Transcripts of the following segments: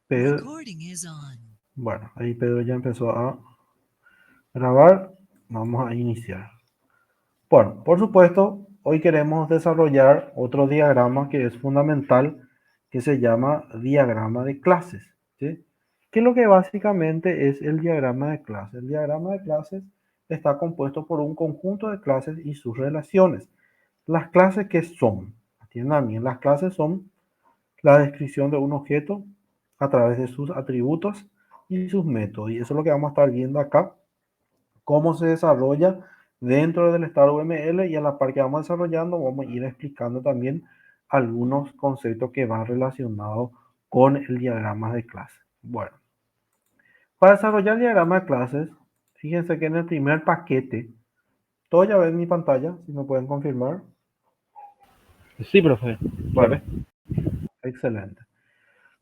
Pedro, bueno, ahí Pedro ya empezó a grabar. Vamos a iniciar. Bueno, por supuesto, hoy queremos desarrollar otro diagrama que es fundamental, que se llama diagrama de clases, ¿sí? Que lo que básicamente es el diagrama de clases. El diagrama de clases está compuesto por un conjunto de clases y sus relaciones. Las clases que son, atiendan bien, las clases son la descripción de un objeto a través de sus atributos y sus métodos. Y eso es lo que vamos a estar viendo acá, cómo se desarrolla dentro del estado UML, y a la par que vamos desarrollando vamos a ir explicando también algunos conceptos que van relacionados con el diagrama de clase. Bueno, para desarrollar el diagrama de clases, fíjense que en el primer paquete, todo ya ven mi pantalla, si me pueden confirmar. Sí, profe. Bueno, excelente.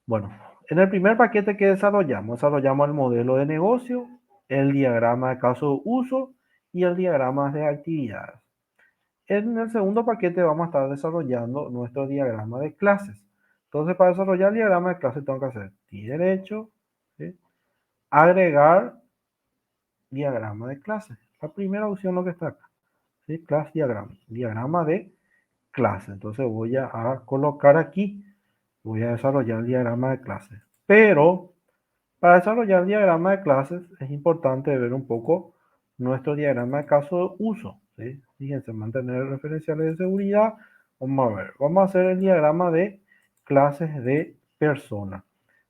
Bueno, en el primer paquete que desarrollamos el modelo de negocio, el diagrama de caso de uso y el diagrama de actividades. En el segundo paquete vamos a estar desarrollando nuestro diagrama de clases. Entonces, para desarrollar el diagrama de clases tengo que hacer clic derecho, ¿sí? Agregar diagrama de clases. La primera opción lo que está acá, ¿sí? Class diagrama, diagrama de clase. Entonces voy a colocar aquí, voy a desarrollar el diagrama de clases. Pero para desarrollar el diagrama de clases es importante ver un poco nuestro diagrama de caso de uso, ¿sí? Fíjense, mantener referenciales de seguridad. Vamos a ver, vamos a hacer el diagrama de clases de persona.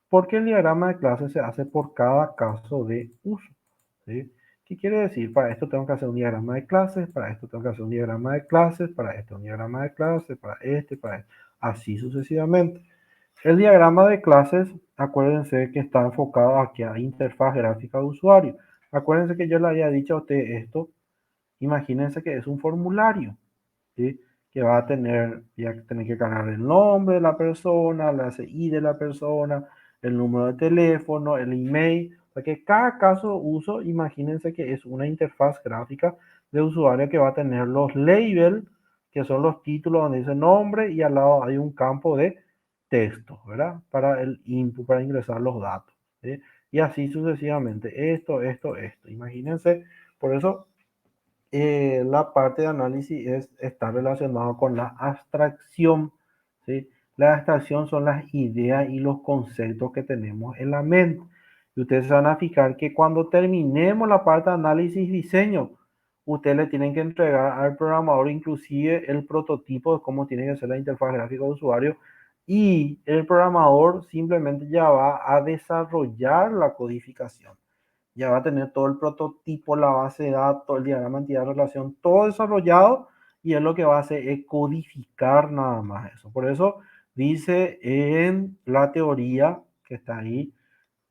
Porque el diagrama de clases se hace por cada caso de uso, ¿sí? ¿Qué quiere decir? Para esto tengo que hacer un diagrama de clases, para esto tengo que hacer un diagrama de clases, para esto un diagrama de clases, para este, así sucesivamente. El diagrama de clases, acuérdense que está enfocado aquí a interfaz gráfica de usuario. Acuérdense que yo le había dicho a usted esto. Imagínense que es un formulario, ¿sí? Que va a tener que cargar el nombre de la persona, la CI de la persona, el número de teléfono, el email. O sea que cada caso de uso, imagínense que es una interfaz gráfica de usuario que va a tener los labels, que son los títulos donde dice nombre, y al lado hay un campo de texto, ¿verdad? Para el input, para ingresar los datos, ¿sí? Y así sucesivamente. Esto. Imagínense, por eso la parte de análisis está relacionado con la abstracción, ¿sí? La abstracción son las ideas y los conceptos que tenemos en la mente. Y ustedes van a fijar que cuando terminemos la parte de análisis y diseño, ustedes le tienen que entregar al programador inclusive el prototipo de cómo tiene que ser la interfaz gráfica de usuario, y el programador simplemente ya va a desarrollar la codificación. Ya va a tener todo el prototipo, la base de datos, el diagrama de entidad de relación, todo desarrollado, y es lo que va a hacer es codificar nada más eso. Por eso dice en la teoría que está ahí,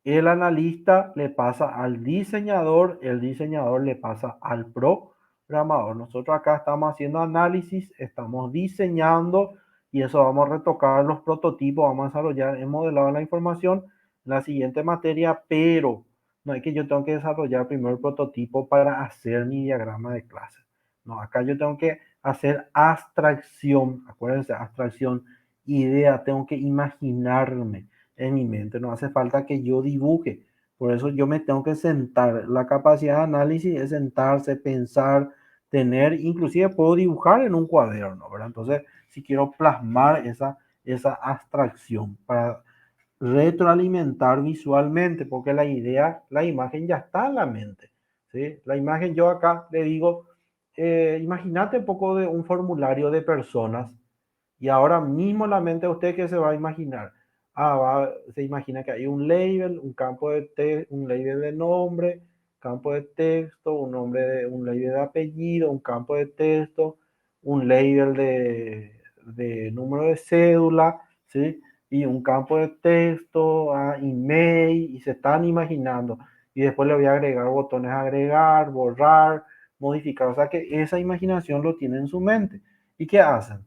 el analista le pasa al diseñador, el diseñador le pasa al programador. Nosotros acá estamos haciendo análisis, estamos diseñando, y eso vamos a retocar los prototipos, vamos a desarrollar el modelado de la información en la siguiente materia, pero no es que yo tengo que desarrollar primero el prototipo para hacer mi diagrama de clase. No, acá yo tengo que hacer abstracción, acuérdense, abstracción, idea, tengo que imaginarme en mi mente, no hace falta que yo dibuje. Por eso yo me tengo que sentar. La capacidad de análisis es sentarse, pensar, tener, inclusive puedo dibujar en un cuaderno, ¿verdad? Entonces, si quiero plasmar esa abstracción para retroalimentar visualmente, porque la idea, la imagen ya está en la mente, ¿sí? La imagen, yo acá le digo, imagínate un poco de un formulario de personas, y ahora mismo la mente de usted, que se va a imaginar, se imagina que hay un label, un campo de texto, un label de nombre, campo de texto, un label de apellido, un campo de texto, un label de número de cédula, ¿sí? Y un campo de texto, email, y se están imaginando. Y después le voy a agregar botones, agregar, borrar, modificar. O sea que esa imaginación lo tiene en su mente. ¿Y qué hacen?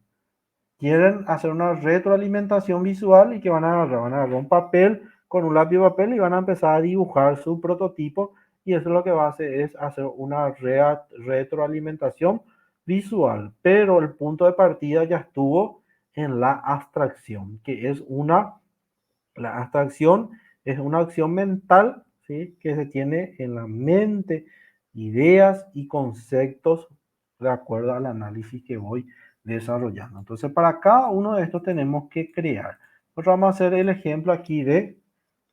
Quieren hacer una retroalimentación visual, y que van a agarrar un papel con un lápiz de papel y van a empezar a dibujar su prototipo, y eso lo que va a hacer es hacer una retroalimentación visual, pero el punto de partida ya estuvo en la abstracción, que es la abstracción es una acción mental, ¿sí? Que se tiene en la mente, ideas y conceptos de acuerdo al análisis que voy desarrollando. Entonces, para cada uno de estos tenemos que crear. Nosotros vamos a hacer el ejemplo aquí de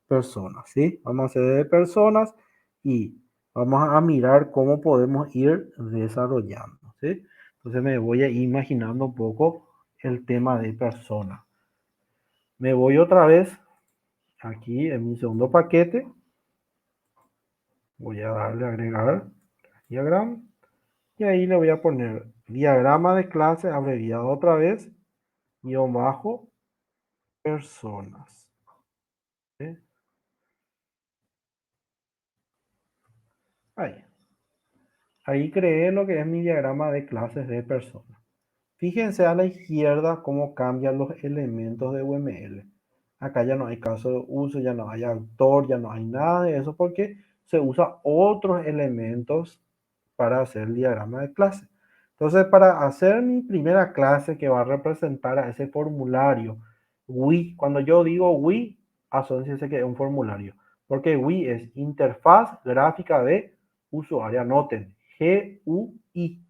personas, ¿sí? Vamos a hacer de personas y vamos a mirar cómo podemos ir desarrollando, ¿sí? Entonces me voy a ir imaginando un poco el tema de personas. Me voy otra vez aquí en mi segundo paquete. Voy a darle a agregar diagrama. Y ahí le voy a poner diagrama de clase abreviado otra vez, guión bajo, personas. ¿Sí? Ahí. Ahí creé lo que es mi diagrama de clases de personas. Fíjense a la izquierda cómo cambian los elementos de UML. Acá ya no hay caso de uso, ya no hay autor, ya no hay nada de eso porque se usa otros elementos para hacer el diagrama de clase. Entonces, para hacer mi primera clase que va a representar a ese formulario, GUI, cuando yo digo GUI, asóciense que es un formulario, porque GUI es interfaz gráfica de usuario. Anoten, GUI,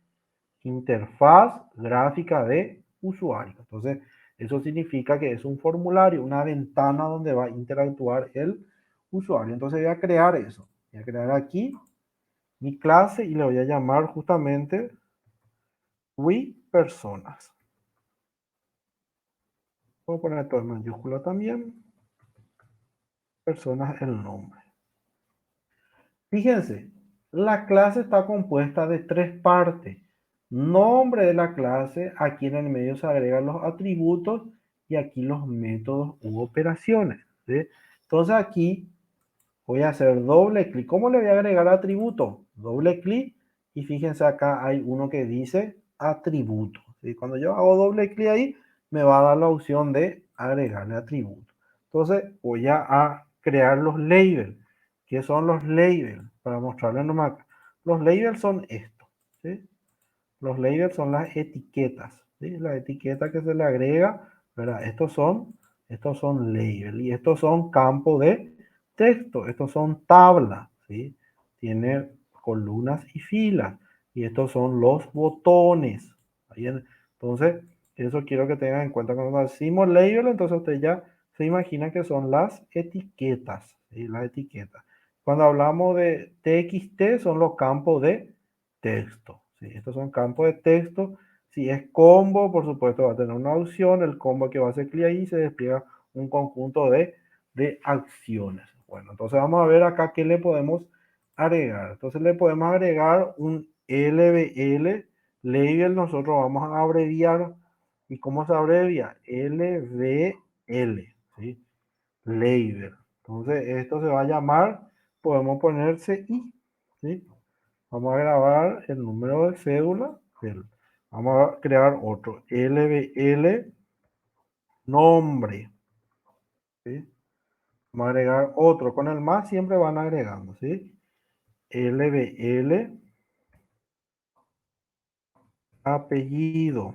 interfaz gráfica de usuario. Entonces, eso significa que es un formulario, una ventana donde va a interactuar el usuario. Entonces, voy a crear eso. Voy a crear aquí mi clase y le voy a llamar justamente We Personas. Puedo poner todo en mayúscula también. Personas el nombre. Fíjense, la clase está compuesta de tres partes. Nombre de la clase, aquí en el medio se agregan los atributos y aquí los métodos u operaciones. ¿Sí? Entonces aquí voy a hacer doble clic. ¿Cómo le voy a agregar atributo? Doble clic y fíjense acá hay uno que dice atributo. ¿Sí? Cuando yo hago doble clic ahí, me va a dar la opción de agregarle atributo. Entonces voy a crear los labels. ¿Qué son los labels? Para mostrarles nomás acá. Los labels son estos. ¿Sí? Los labels son las etiquetas. ¿Sí? Las etiquetas que se le agrega, ¿verdad? Estos son labels y estos son campos de texto. Estos son tablas. ¿Sí? Tiene columnas y filas. Y estos son los botones. Entonces, eso quiero que tengan en cuenta. Cuando decimos label, entonces usted ya se imagina que son las etiquetas. ¿Sí? Las etiquetas. Cuando hablamos de TXT, son los campos de texto. ¿Sí? Estos son campos de texto. Si es combo, por supuesto, va a tener una opción. El combo que va a hacer clic ahí se despliega un conjunto de acciones. Bueno, entonces vamos a ver acá qué le podemos agregar. Entonces le podemos agregar un LBL. Label nosotros vamos a abreviar. ¿Y cómo se abrevia? LBL. ¿Sí? Label. Entonces esto se va a llamar, podemos poner CI. ¿Sí? Vamos a grabar el número de cédula. Vamos a crear otro. LBL nombre. ¿Sí? Vamos a agregar otro. Con el más siempre van agregando. ¿Sí? LBL apellido.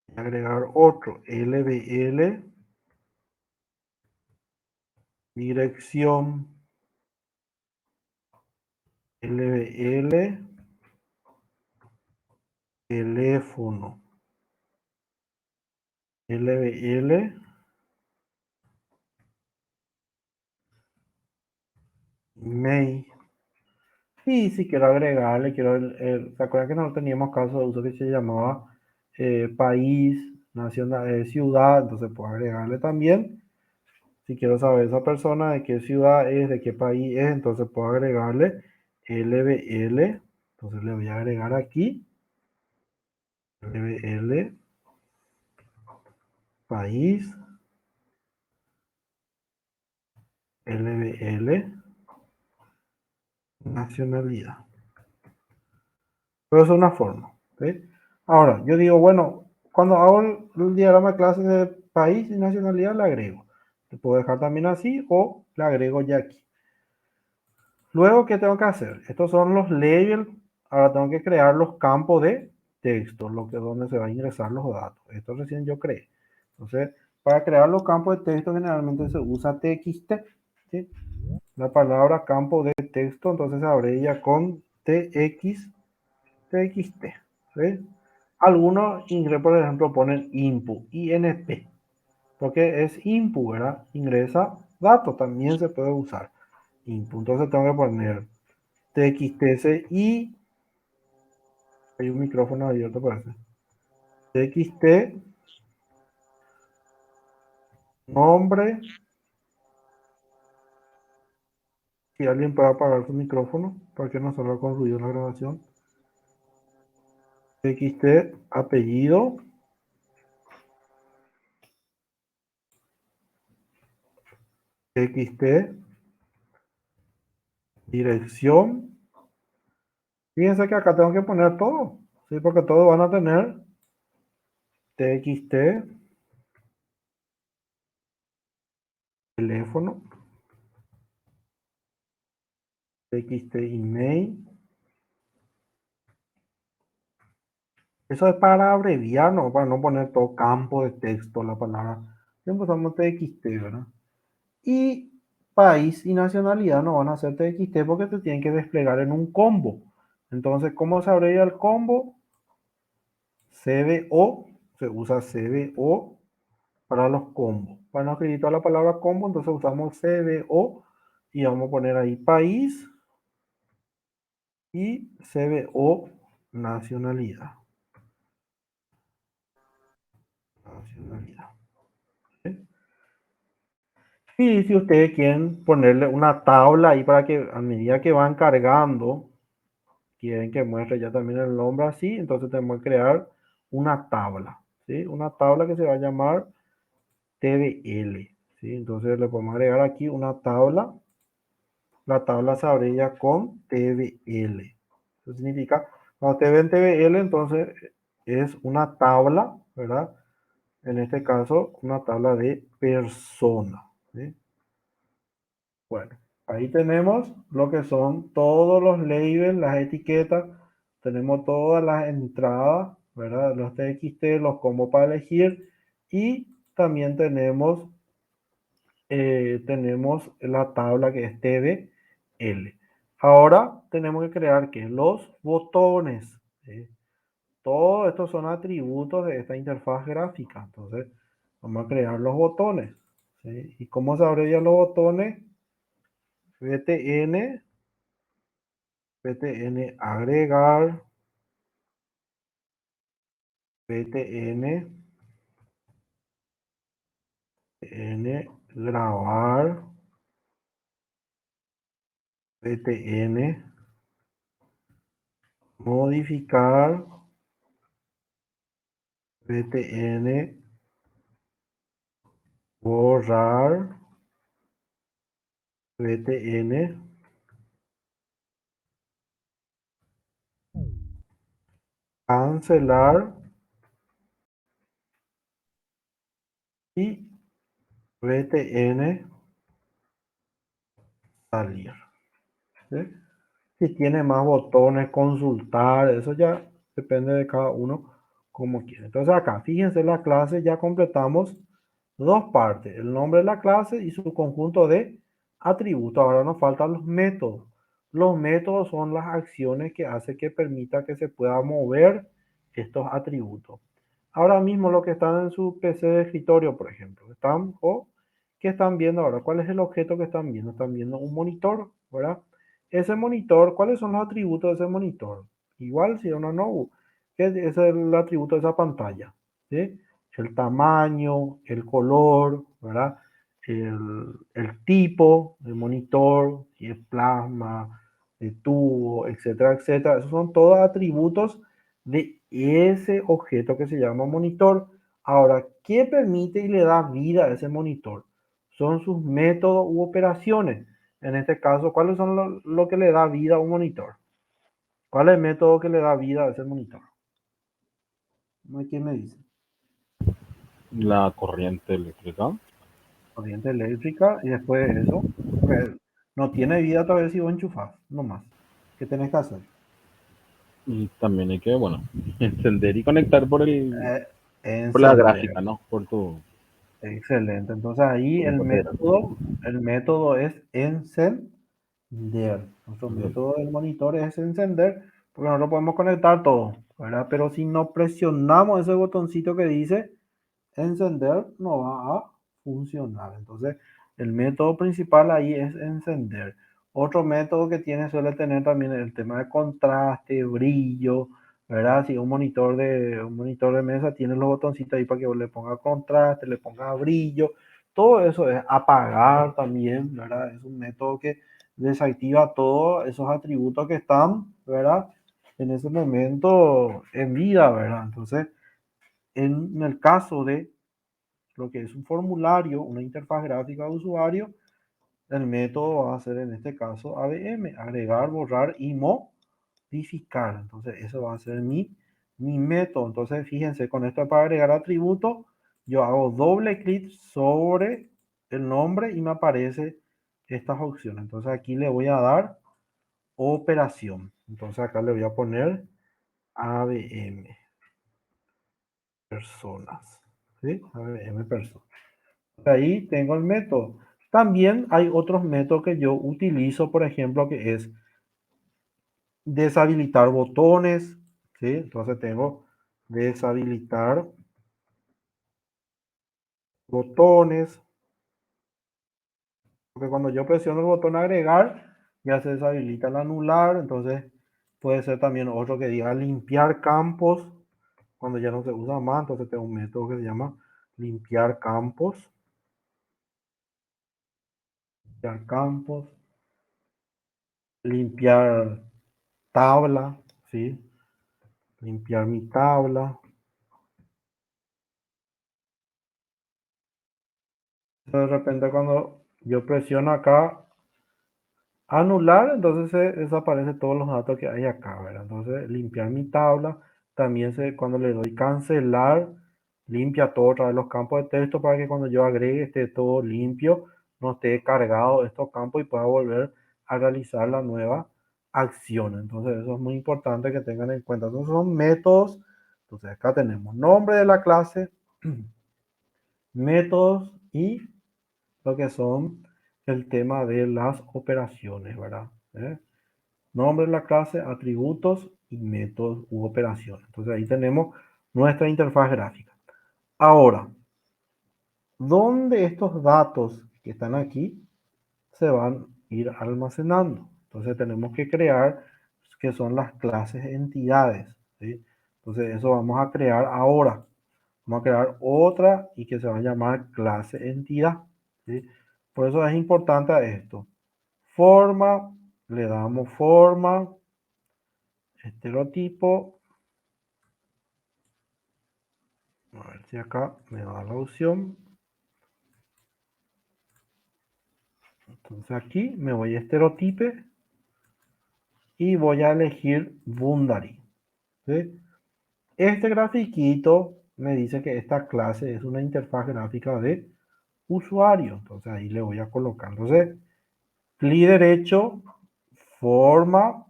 Voy a agregar otro. LBL dirección. LBL teléfono. LBL mail. Y si quiero agregarle, ¿se acuerdan que no teníamos caso de uso que se llamaba país, nacional, ciudad? Entonces puedo agregarle también. Si quiero saber esa persona de qué ciudad es, de qué país es, entonces puedo agregarle LBL. Entonces le voy a agregar aquí LBL país, LBL nacionalidad. Pero es una forma. ¿Sí? Ahora, yo digo, bueno, cuando hago el diagrama de clases de país y nacionalidad, le agrego. Le puedo dejar también así o le agrego ya aquí. Luego, ¿qué tengo que hacer? Estos son los labels. Ahora tengo que crear los campos de texto, donde se van a ingresar los datos. Esto recién yo creé. Entonces, Para crear los campos de texto generalmente se usa TXT, ¿sí? La palabra campo de texto entonces se abrevia con TXT, ¿sí? Algunos por ejemplo, ponen input, INP, porque es input, ¿verdad? Ingresa datos, también se puede usar input. Entonces tengo que poner TXTSI, hay un micrófono abierto parece. TXT, nombre, si alguien puede apagar su micrófono para que no salga con ruido en la grabación. TXT, apellido, TXT, dirección. Fíjense que acá tengo que poner todo, ¿sí? Porque todos van a tener TXT, teléfono, TXT, email. Eso es para abreviar, ¿no? Para no poner todo campo de texto, la palabra. Siempre usamos TXT, ¿verdad? Y país y nacionalidad no van a ser TXT porque te tienen que desplegar en un combo. Entonces, ¿cómo se abrevia el combo? CBO, se usa CBO para los combos. Para no escribir toda la palabra combo, entonces usamos CBO y vamos a poner ahí país y CBO nacionalidad. Nacionalidad. ¿Sí? Y si ustedes quieren ponerle una tabla ahí para que a medida que van cargando, quieren que muestre ya también el nombre así, entonces tenemos que crear una tabla, ¿sí? Una tabla que se va a llamar TBL, ¿sí? Entonces le podemos agregar aquí una tabla. La tabla se abrevia con TBL. Eso significa, cuando ustedes ven TBL, entonces es una tabla, ¿verdad? En este caso, una tabla de persona, ¿sí? Bueno, ahí tenemos lo que son todos los labels, las etiquetas, tenemos todas las entradas, ¿verdad? Los TXT, los combos para elegir y también tenemos la tabla que es TBL. Ahora tenemos que crear que los botones, ¿sí? Todos estos son atributos de esta interfaz gráfica. Entonces, vamos a crear los botones, ¿sí? ¿Y cómo se abrevian los botones? btn, btn agregar, btn, btn grabar, btn modificar, btn borrar, btn cancelar y btn salir, ¿sí? Si tiene más botones, consultar, eso ya depende de cada uno como quiere. Entonces acá, fíjense, la clase ya completamos dos partes, el nombre de la clase y su conjunto de atributos. Ahora nos faltan los métodos. Los métodos son las acciones que hace que permita que se pueda mover estos atributos. Ahora mismo lo que están en su PC de escritorio, por ejemplo, están o ¿qué están viendo ahora? ¿Cuál es el objeto que están viendo? Están viendo un monitor, ¿verdad? Ese monitor, ¿cuáles son los atributos de ese monitor? Igual si es una notebook, ¿qué es el atributo de esa pantalla? ¿Sí? El tamaño, el color, ¿verdad? El tipo del monitor, si es plasma, de tubo, etcétera, etcétera. Esos son todos atributos de ese objeto que se llama monitor. Ahora, ¿qué permite y le da vida a ese monitor? Son sus métodos u operaciones. En este caso, ¿cuáles son lo que le da vida a un monitor? ¿Cuál es el método que le da vida a ese monitor? ¿No hay quien me dice? La corriente eléctrica. Corriente eléctrica y después de eso, pues, no tiene vida todavía si vos enchufás, no más. ¿Qué tenés que hacer? Y también hay que, bueno, encender y conectar Eh, por la gráfica, encender. ¿no? Por tu. Excelente. Entonces ahí Como cualquiera. el método es encender. Nuestro Ujú. método del monitor es encender, porque nosotros podemos conectar todo, ¿verdad? Pero si no presionamos ese botoncito que dice encender, no va a funcionar. Entonces, el método principal ahí es encender. Otro método que tiene suele tener también el tema de contraste, brillo, ¿verdad? Si un monitor de mesa tiene los botoncitos ahí para que le ponga contraste, le ponga brillo. Todo eso es apagar también, ¿verdad? Es un método que desactiva todos esos atributos que están, ¿verdad? En ese momento en vida, ¿verdad? Entonces, en el caso de lo que es un formulario, una interfaz gráfica de usuario, el método va a ser en este caso ABM, agregar, borrar y modificar. Entonces, eso va a ser mi método. Entonces, fíjense, con esto para agregar atributo, yo hago doble clic sobre el nombre y me aparece estas opciones. Entonces, aquí le voy a dar operación. Entonces, acá le voy a poner ABM, personas. ¿Sí? ABM, personas. Ahí tengo el método. También hay otros métodos que yo utilizo, por ejemplo, que es deshabilitar botones, ¿sí? Entonces tengo deshabilitar botones, porque cuando yo presiono el botón agregar, ya se deshabilita el anular, entonces puede ser también otro que diga limpiar campos, cuando ya no se usa más, entonces tengo un método que se llama limpiar campos, limpiar campos, limpiar tabla, ¿sí? Limpiar mi tabla. De repente cuando yo presiono acá anular, entonces se desaparecen todos los datos que hay acá, ¿verdad? Entonces limpiar mi tabla, también cuando le doy cancelar, limpia todo otra vez los campos de texto para que cuando yo agregue esté todo limpio, no esté cargado estos campos y pueda volver a realizar la nueva acción. Entonces eso es muy importante que tengan en cuenta. Entonces son métodos. Entonces acá tenemos nombre de la clase, métodos y lo que son el tema de las operaciones, ¿verdad? Nombre de la clase, atributos y métodos u operaciones. Entonces ahí tenemos nuestra interfaz gráfica. Ahora, ¿dónde estos datos que están aquí se van a ir almacenando? Entonces tenemos que crear que son las clases entidades, ¿sí? Entonces eso vamos a crear ahora. Vamos a crear otra y que se va a llamar clase entidad, ¿sí? Por eso es importante esto. Forma, le damos forma, estereotipo. A ver si acá me da la opción. Entonces aquí me voy a estereotipe y voy a elegir Boundary, ¿sí? Este grafiquito me dice que esta clase es una interfaz gráfica de usuario. Entonces ahí le voy a colocar. Entonces, clic derecho, forma,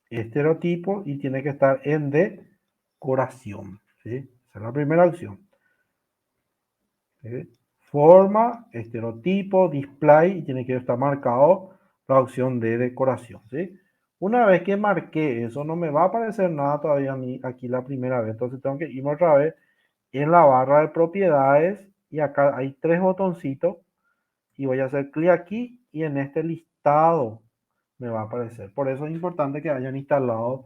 estereotipo y tiene que estar en decoración, ¿sí? Esa es la primera opción. ¿Sí? Forma, estereotipo, display y tiene que estar marcado la opción de decoración, ¿sí? Una vez que marqué eso, no me va a aparecer nada todavía a mí aquí la primera vez. Entonces tengo que irme otra vez en la barra de propiedades y acá hay tres botoncitos y voy a hacer clic aquí y en este listado me va a aparecer. Por eso es importante que hayan instalado.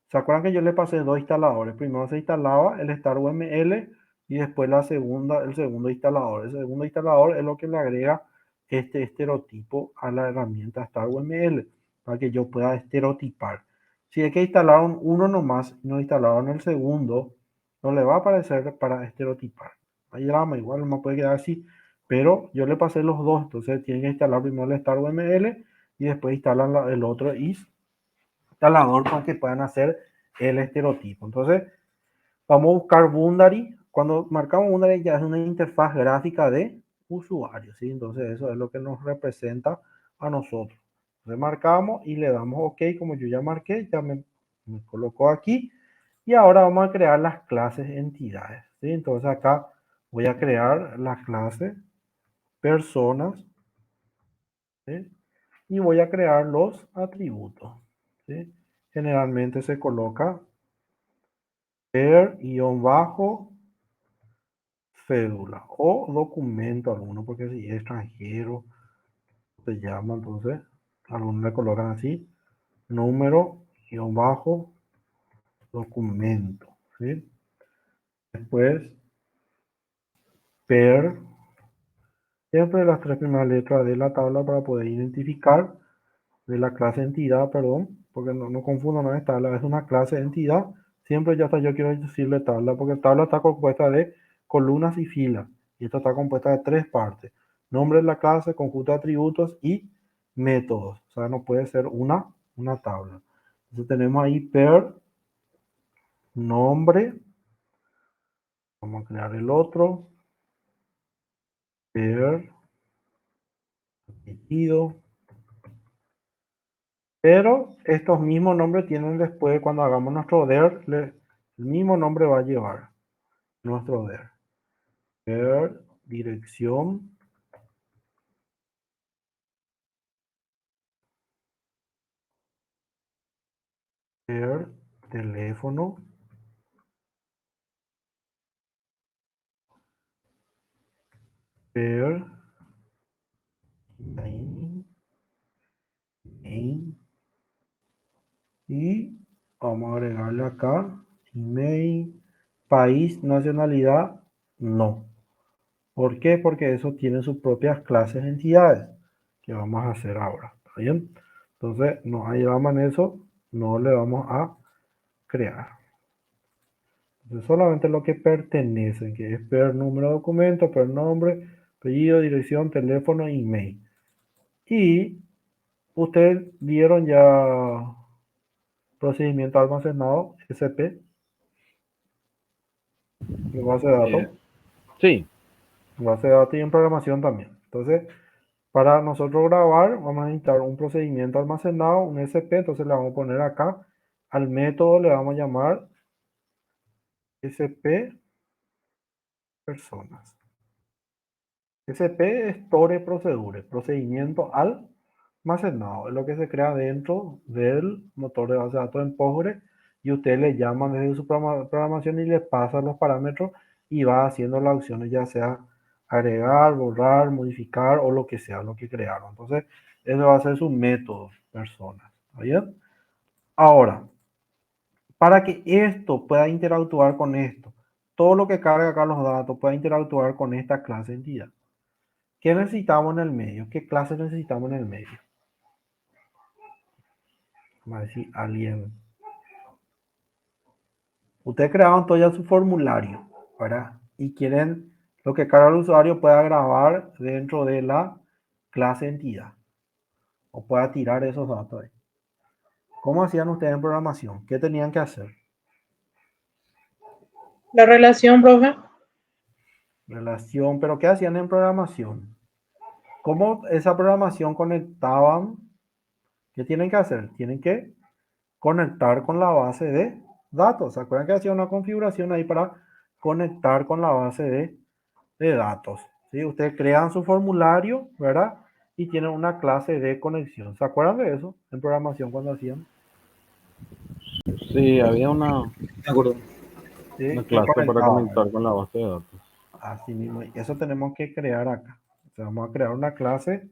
¿Se acuerdan que yo le pasé dos instaladores? Primero se instalaba el StarUML y después el segundo instalador. El segundo instalador es lo que le agrega este estereotipo a la herramienta StarUML para que yo pueda estereotipar. Si es que instalaron uno nomás y no instalaron el segundo, no le va a aparecer para estereotipar. Hay drama, igual no puede quedar así, pero yo le pasé los dos, entonces tienen que instalar primero el StarUML y después instalan el otro instalador para que puedan hacer el estereotipo. Entonces, vamos a buscar Boundary. Cuando marcamos Boundary ya es una interfaz gráfica de usuario, ¿sí? Entonces, eso es lo que nos representa a nosotros. Entonces, marcamos y le damos OK, como yo ya marqué, ya me colocó aquí. Y ahora vamos a crear las clases entidades, ¿sí? Entonces, acá voy a crear la clase personas, ¿sí? Y voy a crear los atributos, ¿sí? Generalmente se coloca per-bajo cédula o documento alguno, porque si es extranjero se llama, entonces algunos le colocan así, número-bajo documento, ¿sí? Después per, siempre las tres primeras letras de la tabla para poder identificar de la clase entidad, perdón, porque no confundo, no es tabla, es una clase entidad. Siempre ya está, yo quiero decirle tabla, porque tabla está compuesta de columnas y filas, y esto está compuesta de tres partes: nombre de la clase, conjunto de atributos y métodos. O sea, no puede ser una tabla. Entonces tenemos ahí per nombre, vamos a crear el otro, per apellido, pero estos mismos nombres tienen después, cuando hagamos nuestro der, el mismo nombre va a llevar nuestro der. Der, dirección, der, teléfono, der, email, y vamos a agregarle acá email, país, nacionalidad, no. ¿Por qué? Porque eso tiene sus propias clases de entidades que vamos a hacer ahora. ¿Está bien? Entonces, no llevamos en eso, no le vamos a crear. Entonces, solamente lo que pertenece, que es per número de documento, per nombre, apellido, dirección, teléfono, email. Y ustedes vieron ya procedimiento almacenado, SP, en base de datos, Sí, base de datos y en programación también. Entonces, para nosotros grabar, vamos a necesitar un procedimiento almacenado, un SP, entonces le vamos a poner acá, al método le vamos a llamar SP personas. SP es Store Procedure, procedimiento almacenado, es lo que se crea dentro del motor de base de datos en Postgre, y ustedes le llaman desde su programación y le pasan los parámetros y va haciendo las opciones, ya sea agregar, borrar, modificar o lo que sea, lo que crearon. Entonces, ese va a ser su método, personas. ¿Está bien? Ahora, para que esto pueda interactuar con esto, todo lo que carga acá los datos pueda interactuar con esta clase entidad. ¿Qué necesitamos en el medio? ¿Qué clase necesitamos en el medio? Vamos a decir alguien. Ustedes crearon todo ya su formulario, ¿verdad? Y quieren lo que cada usuario pueda grabar dentro de la clase entidad o pueda tirar esos datos ahí. ¿Cómo hacían ustedes en programación? ¿Qué tenían que hacer? La relación, profe. Relación, pero ¿qué hacían en programación? ¿Cómo esa programación conectaban? ¿Qué tienen que hacer? Tienen que conectar con la base de datos. ¿Se acuerdan que hacía una configuración ahí para conectar con la base de datos? ¿Sí? Ustedes crean su formulario, ¿verdad? Y tienen una clase de conexión. ¿Se acuerdan de eso en programación cuando hacían? sí, había De acuerdo. una ¿Sí? Que clase para conectaban, ¿verdad? conectar con la base de datos. Así mismo. Y eso tenemos que crear acá. O sea, vamos a crear una clase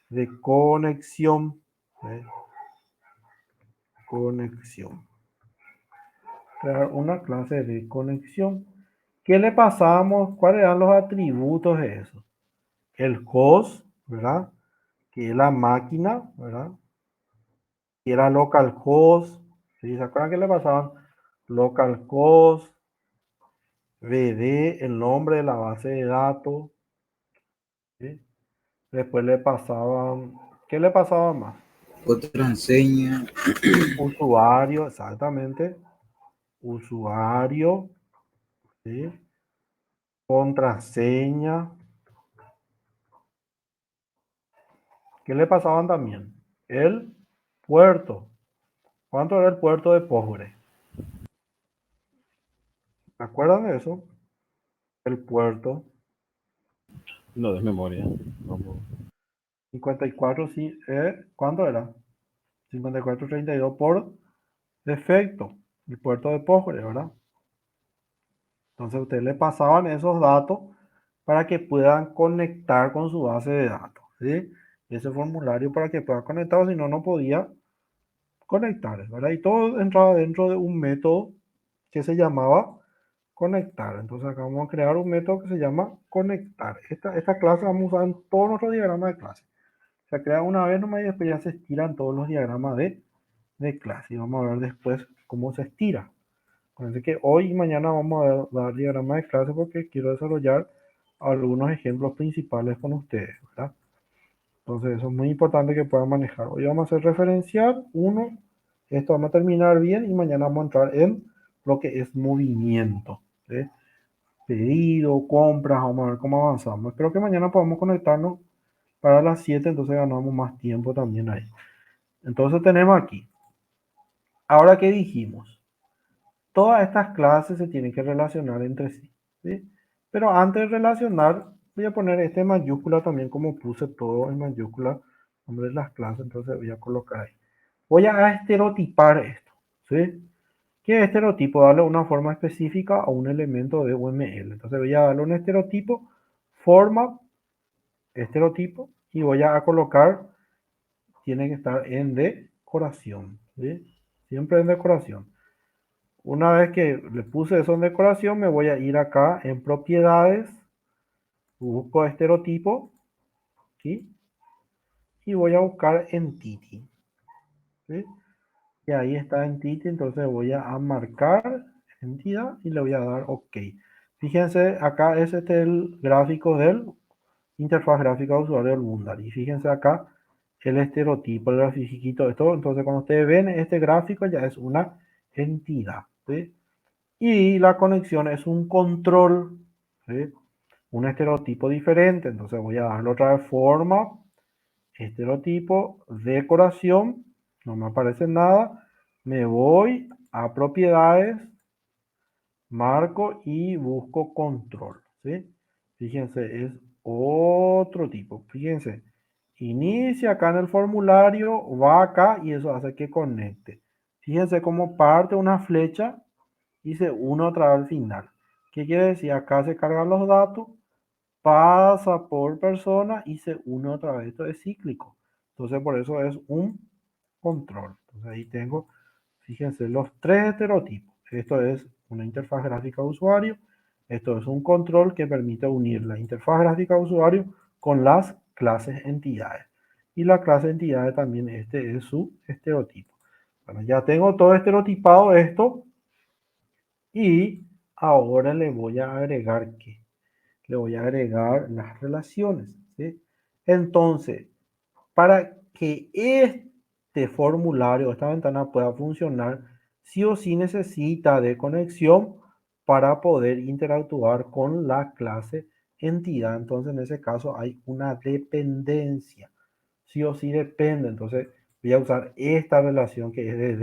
de conexión. ¿Sí? Conexión. Crear una clase de conexión. ¿Qué le pasamos? ¿Cuáles eran los atributos de eso? El host, ¿verdad? Que es la máquina, ¿verdad? Que era localhost. ¿Sí? ¿Se acuerdan que le pasaban? Localhost, VD, el nombre de la base de datos. ¿Sí? Después le pasaban, ¿qué le pasaba más? Contraseña. Usuario, exactamente. Usuario, ¿sí? Contraseña. ¿Qué le pasaban también? El puerto. ¿Cuánto era el puerto de Postgre? ¿Se acuerdan de eso? el puerto. No de memoria. Vamos. 54, sí, ¿cuánto era? 5432 por defecto, el puerto de Postgres, ¿verdad? Entonces ustedes le pasaban esos datos para que puedan conectar con su base de datos, ¿sí? Ese formulario para que puedan conectar, si no, no podía conectar, ¿verdad? Y todo entraba dentro de un método que se llamaba conectar. Entonces acá vamos a crear un método que se llama conectar. Esta clase vamos a usar en todos nuestros diagramas de clase. Se crea una vez nomás y después ya se estiran todos los diagramas de clase. Y vamos a ver después cómo se estira. Así que hoy y mañana vamos a dar diagramas de clase porque quiero desarrollar algunos ejemplos principales con ustedes, ¿verdad? Entonces eso es muy importante que puedan manejar. Hoy vamos a hacer referencial 1. Esto vamos a terminar bien y mañana vamos a entrar en lo que es movimiento, ¿sí? Pedido, compras, vamos a ver cómo avanzamos. Espero que mañana podamos conectarnos para las 7, entonces ganamos más tiempo también ahí. Entonces tenemos aquí. Ahora, ¿qué dijimos? Todas estas clases se tienen que relacionar entre sí, ¿sí? Pero antes de relacionar, voy a poner este en mayúscula también, como puse todo en mayúscula, nombre de las clases, entonces voy a colocar ahí. Voy a estereotipar esto, ¿sí? ¿Qué es estereotipo? Darle una forma específica a un elemento de UML. Entonces voy a darle un estereotipo, forma, estereotipo, y voy a colocar, tiene que estar en decoración, ¿sí? Siempre en decoración. Una vez que le puse eso en decoración, me voy a ir acá en propiedades, busco estereotipo, ¿sí? Y voy a buscar entity, ¿sí? Y ahí está entity, entonces voy a marcar entidad y le voy a dar OK. Fíjense, acá es el gráfico del interfaz gráfica de usuario del Bundle. Y fíjense acá el estereotipo, el grafiquito de todo. Entonces cuando ustedes ven este gráfico ya es una entidad, ¿sí? Y la conexión es un control, ¿sí? Un estereotipo diferente. Entonces voy a darle otra vez forma, estereotipo, decoración, no me aparece nada. Me voy a propiedades, marco y busco control, ¿sí? Fíjense, es otro tipo. Fíjense, inicia acá en el formulario, va acá y eso hace que conecte. Fíjense cómo parte una flecha y se une otra vez al final. ¿Qué quiere decir? Acá se cargan los datos, pasa por persona y se une otra vez. Esto es cíclico. Entonces por eso es un control. Entonces ahí tengo, fíjense, los tres estereotipos. Esto es una interfaz gráfica de usuario. Esto es un control que permite unir la interfaz gráfica de usuario con las clases entidades. Y la clase entidades también, este es su estereotipo. Bueno, ya tengo todo estereotipado esto. Y ahora le voy a agregar ¿qué? Le voy a agregar las relaciones, ¿sí? Entonces, para que este formulario, esta ventana pueda funcionar, sí o sí necesita de conexión para poder interactuar con la clase entidad. Entonces, en ese caso hay una dependencia. Sí o sí depende. Entonces, voy a usar esta relación que es de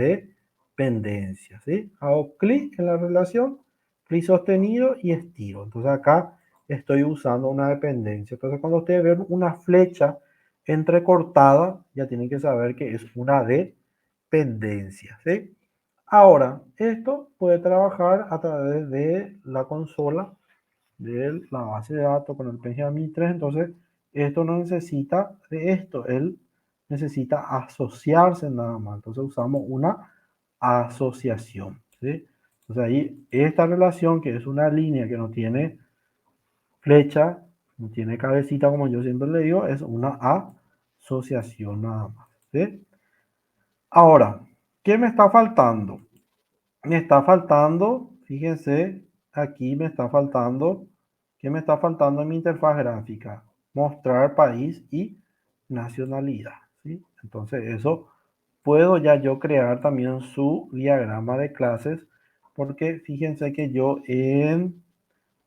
dependencia, ¿sí? Hago clic en la relación, clic sostenido y estiro. Entonces, acá estoy usando una dependencia. Entonces, cuando ustedes ven una flecha entrecortada, ya tienen que saber que es una dependencia, ¿sí? Ahora, esto puede trabajar a través de la consola de la base de datos con el Benjamin 3. Entonces, esto no necesita de esto, él necesita asociarse nada más. Entonces, usamos una asociación, ¿sí? Entonces, ahí esta relación, que es una línea que no tiene flecha, no tiene cabecita, como yo siempre le digo, es una asociación nada más, ¿sí? Ahora, ¿qué me está faltando? Me está faltando, fíjense, aquí me está faltando, ¿qué me está faltando en mi interfaz gráfica? Mostrar país y nacionalidad, ¿sí? Entonces eso puedo ya yo crear también su diagrama de clases, porque fíjense que yo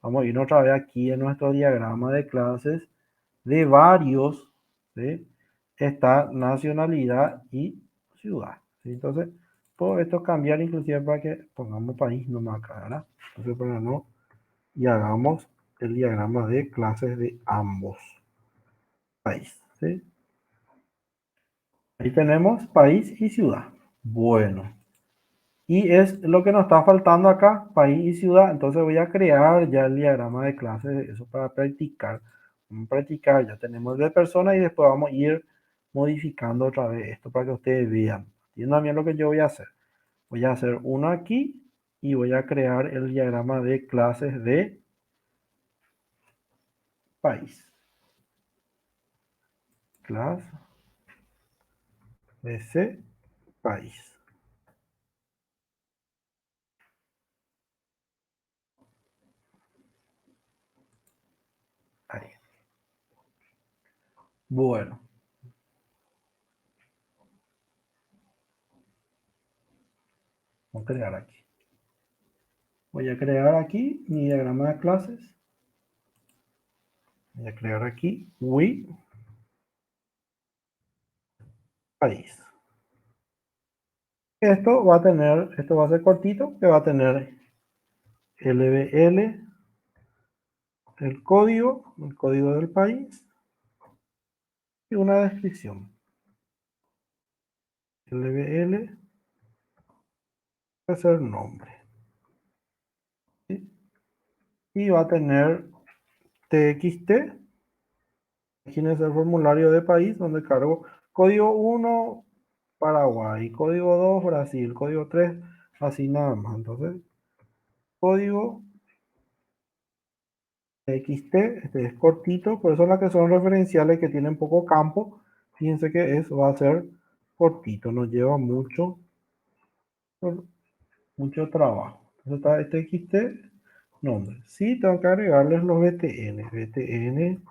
vamos a ir otra vez aquí en nuestro diagrama de clases de varios, ¿sí? Está nacionalidad y ciudad, ¿sí? Entonces, todo esto cambiar inclusive para que pongamos país nomás acá, ¿verdad? Entonces, para no, y hagamos el diagrama de clases de ambos países, ¿sí? Ahí tenemos país y ciudad. Bueno, y es lo que nos está faltando acá, país y ciudad. Entonces voy a crear ya el diagrama de clases, eso para practicar. Vamos a practicar, ya tenemos de persona y después vamos a ir modificando otra vez esto para que ustedes vean. Entiendan bien lo que yo voy a hacer. Voy a hacer uno aquí y voy a crear el diagrama de clases de país. Clase de ese país. Ahí. Bueno. Vamos a crear aquí. Voy a crear aquí mi diagrama de clases. Voy a crear aquí WI país. Esto va a ser cortito, que va a tener LBL, el código del país y una descripción. LBL va a ser nombre. ¿Sí? Y va a tener TXT. Aquí es el formulario de país donde cargo código 1 Paraguay, código 2 Brasil, código 3 así nada más. Entonces, código XT, este es cortito, por eso las que son referenciales que tienen poco campo, fíjense que eso va a ser cortito, no lleva mucho trabajo. Entonces está este XT, nombre. Sí, tengo que agregarles los BTN. BTN,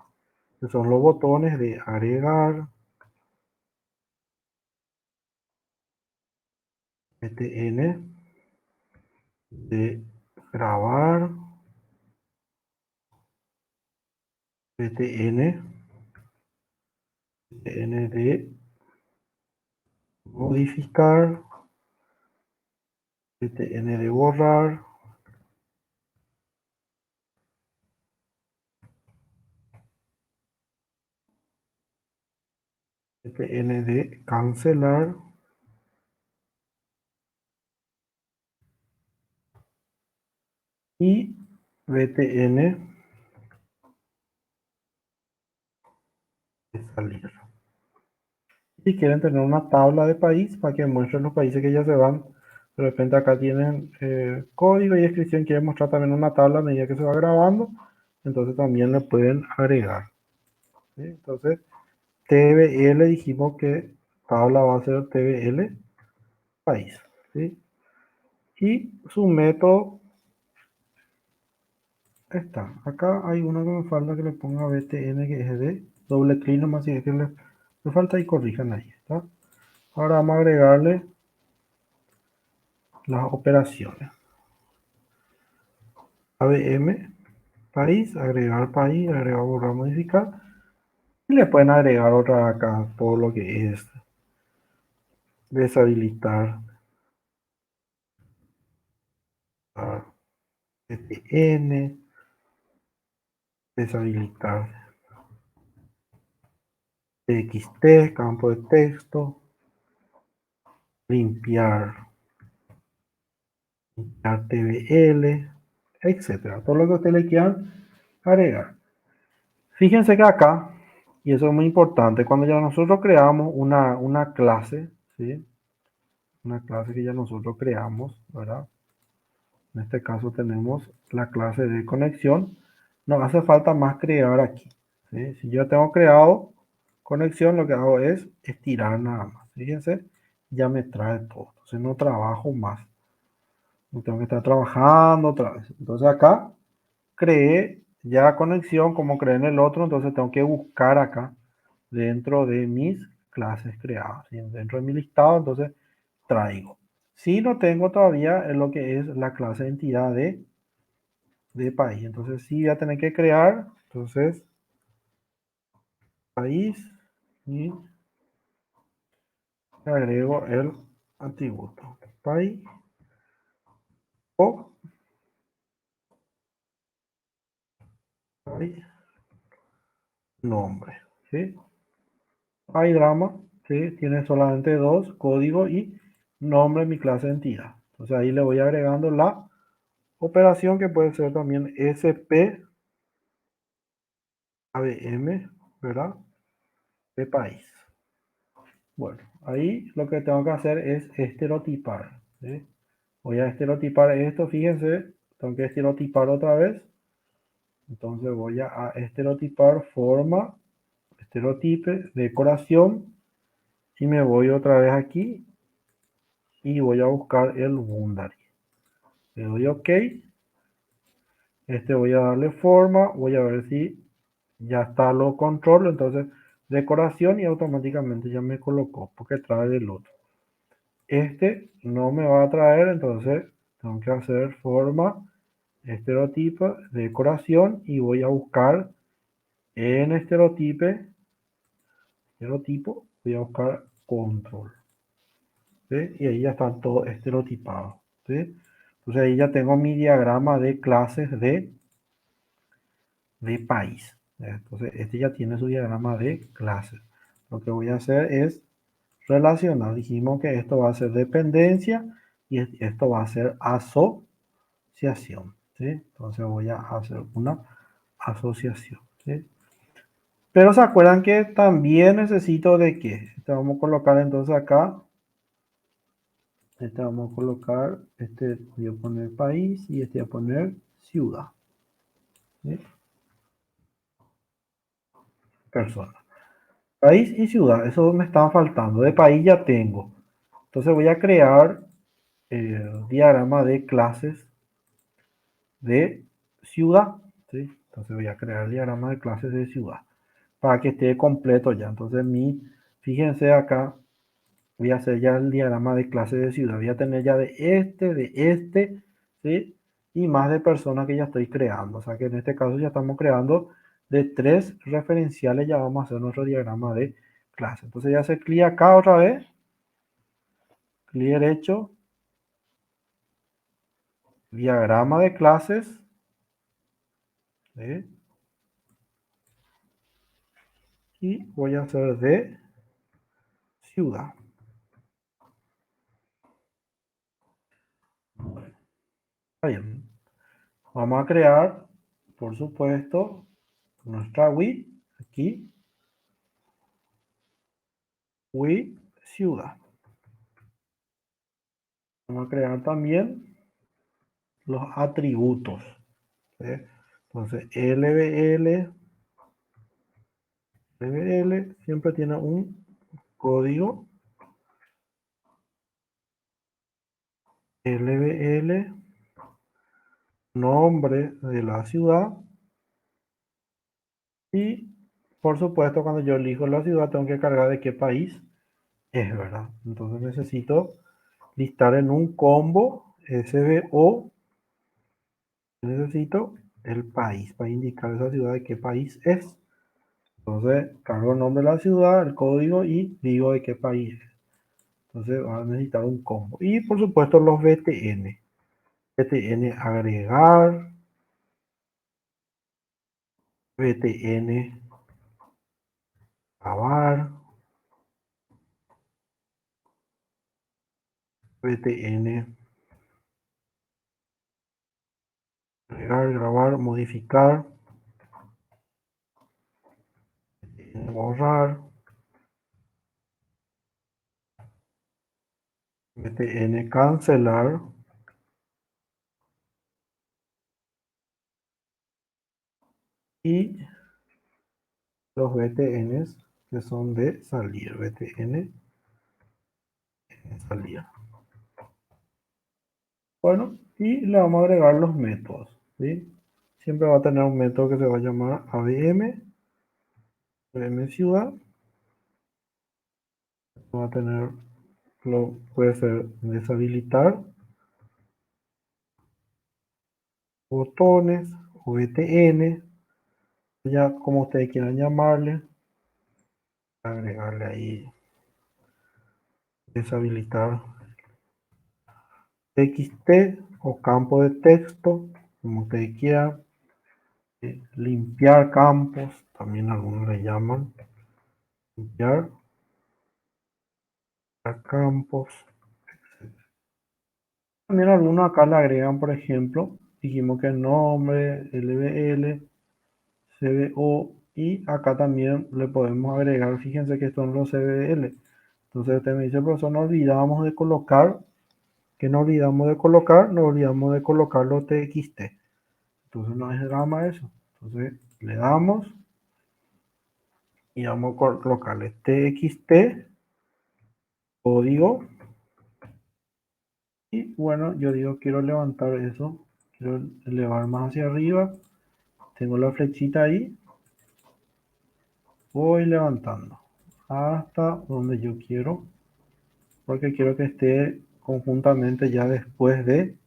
que son los botones de agregar, BTN, de grabar, BTN, BTN de modificar, BTN de borrar, BTN de cancelar, y BTN de salir. Si quieren tener una tabla de país para que muestren los países que ya se van, de repente acá tienen código y descripción, quieren mostrar también una tabla a medida que se va grabando, entonces también le pueden agregar. ¿Sí? Entonces, TBL dijimos que tabla va a ser TBL país. ¿Sí? Y su método está. Acá hay uno que me falta que le ponga BTN, que es de doble clic nomás, si es que le falta y corrijan ahí. ¿Está? Ahora vamos a agregarle las operaciones. ABM, país, agregar, borrar, modificar. Y le pueden agregar otra acá, todo lo que es deshabilitar, VPN, deshabilitar TXT, campo de texto, limpiar TBL, etcétera. Todo lo que ustedes le quieran agregar. Fíjense que acá, y eso es muy importante, cuando ya nosotros creamos una clase, ¿sí? Una clase que ya nosotros creamos, ¿verdad? En este caso tenemos la clase de conexión. Nos hace falta más crear aquí, ¿sí? Si yo tengo creado conexión, lo que hago es estirar nada más. Fíjense, ya me trae todo. Entonces no trabajo más. No tengo que estar trabajando otra vez. Entonces acá creé ya conexión como creé en el otro. Entonces tengo que buscar acá dentro de mis clases creadas. ¿Sí? Dentro de mi listado, entonces traigo. Si no tengo todavía en lo que es la clase de entidad de país. Entonces sí voy a tener que crear. Entonces, país y agrego el atributo. País o nombre, ¿sí? iDrama, ¿sí? Tiene solamente dos, código y nombre de mi clase entidad. Entonces ahí le voy agregando la operación que puede ser también SP ABM, ¿verdad? De país. Bueno, ahí lo que tengo que hacer es estereotipar, ¿sí? Voy a estereotipar esto, fíjense, tengo que estereotipar otra vez. Entonces voy a estereotipar forma, estereotipe, decoración y me voy otra vez aquí y voy a buscar el boundary. Le doy OK. Voy a darle forma, voy a ver si ya está, lo controlo, entonces decoración y automáticamente ya me colocó porque trae del otro. No me va a traer, entonces tengo que hacer forma, estereotipo, decoración y voy a buscar en estereotipo, voy a buscar control, ¿sí? Y ahí ya están todos estereotipados, ¿sí? Entonces ahí ya tengo mi diagrama de clases de país. Entonces este ya tiene su diagrama de clases. Lo que voy a hacer es relacionar. Dijimos que esto va a ser dependencia y esto va a ser asociación, ¿sí? Entonces voy a hacer una asociación, ¿sí? Pero se acuerdan que también necesito de qué. Vamos a colocar entonces acá. Vamos a colocar, voy a poner país y voy a poner ciudad, ¿sí? Persona. País y ciudad, eso me están faltando. De país ya tengo. Entonces voy a crear el diagrama de clases de ciudad, ¿sí? Entonces voy a crear el diagrama de clases de ciudad para que esté completo ya. Entonces fíjense acá, voy a hacer ya el diagrama de clases de ciudad. Voy a tener ya de este, ¿sí? Y más de personas que ya estoy creando. O sea que en este caso ya estamos creando de 3 referenciales, ya vamos a hacer nuestro diagrama de clase. Entonces ya hace clic acá otra vez, clic derecho, diagrama de clases, ¿sí? Y voy a hacer de ciudad. Está bien. Vamos a crear, por supuesto, nuestra Wii, aquí, Wii ciudad. Vamos a crear también los atributos, ¿sí? Entonces, LBL siempre tiene un código LBL, nombre de la ciudad y, por supuesto, cuando yo elijo la ciudad tengo que cargar de qué país es, ¿verdad? Entonces necesito listar en un combo SBO, necesito el país para indicar esa ciudad de qué país es. Entonces cargo el nombre de la ciudad, el código y digo de qué país es. Entonces va a necesitar un combo. Y por supuesto los BTN. BTN agregar, BTN grabar, BTN agregar, grabar, modificar, borrar, BTN cancelar y los BTNs que son de salir, BTN salir. Bueno, y le vamos a agregar los métodos, ¿sí? Siempre va a tener un método que se va a llamar ABM, ABM ciudad. Va a tener, puede ser deshabilitar, botones, o VTN, ya como ustedes quieran llamarle, agregarle ahí, deshabilitar TXT o campo de texto, como ustedes quieran, limpiar campos, también algunos le llaman limpiar campos. También algunos acá le agregan, por ejemplo, dijimos que nombre, LBL, CBO, y acá también le podemos agregar, fíjense que estos son los CBL. Entonces usted me dice, profesor, nos olvidamos de colocar, ¿qué nos olvidamos de colocar? Nos olvidamos de colocar los TXT. Entonces no es drama eso. Entonces le damos y vamos a colocarle TXT, código. Y bueno, yo digo, quiero levantar eso, quiero elevar más hacia arriba. Tengo la flechita ahí, voy levantando hasta donde yo quiero, porque quiero que esté conjuntamente ya después de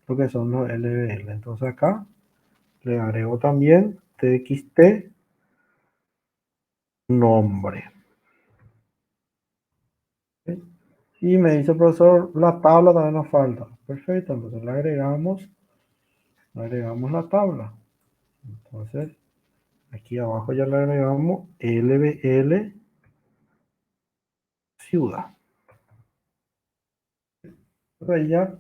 lo que son los LBL. Entonces acá le agrego también TXT nombre. ¿Sí? Y me dice, profesor, la tabla también nos falta. Perfecto, entonces le agregamos la tabla. Entonces aquí abajo ya le agregamos LBL ciudad. Entonces ya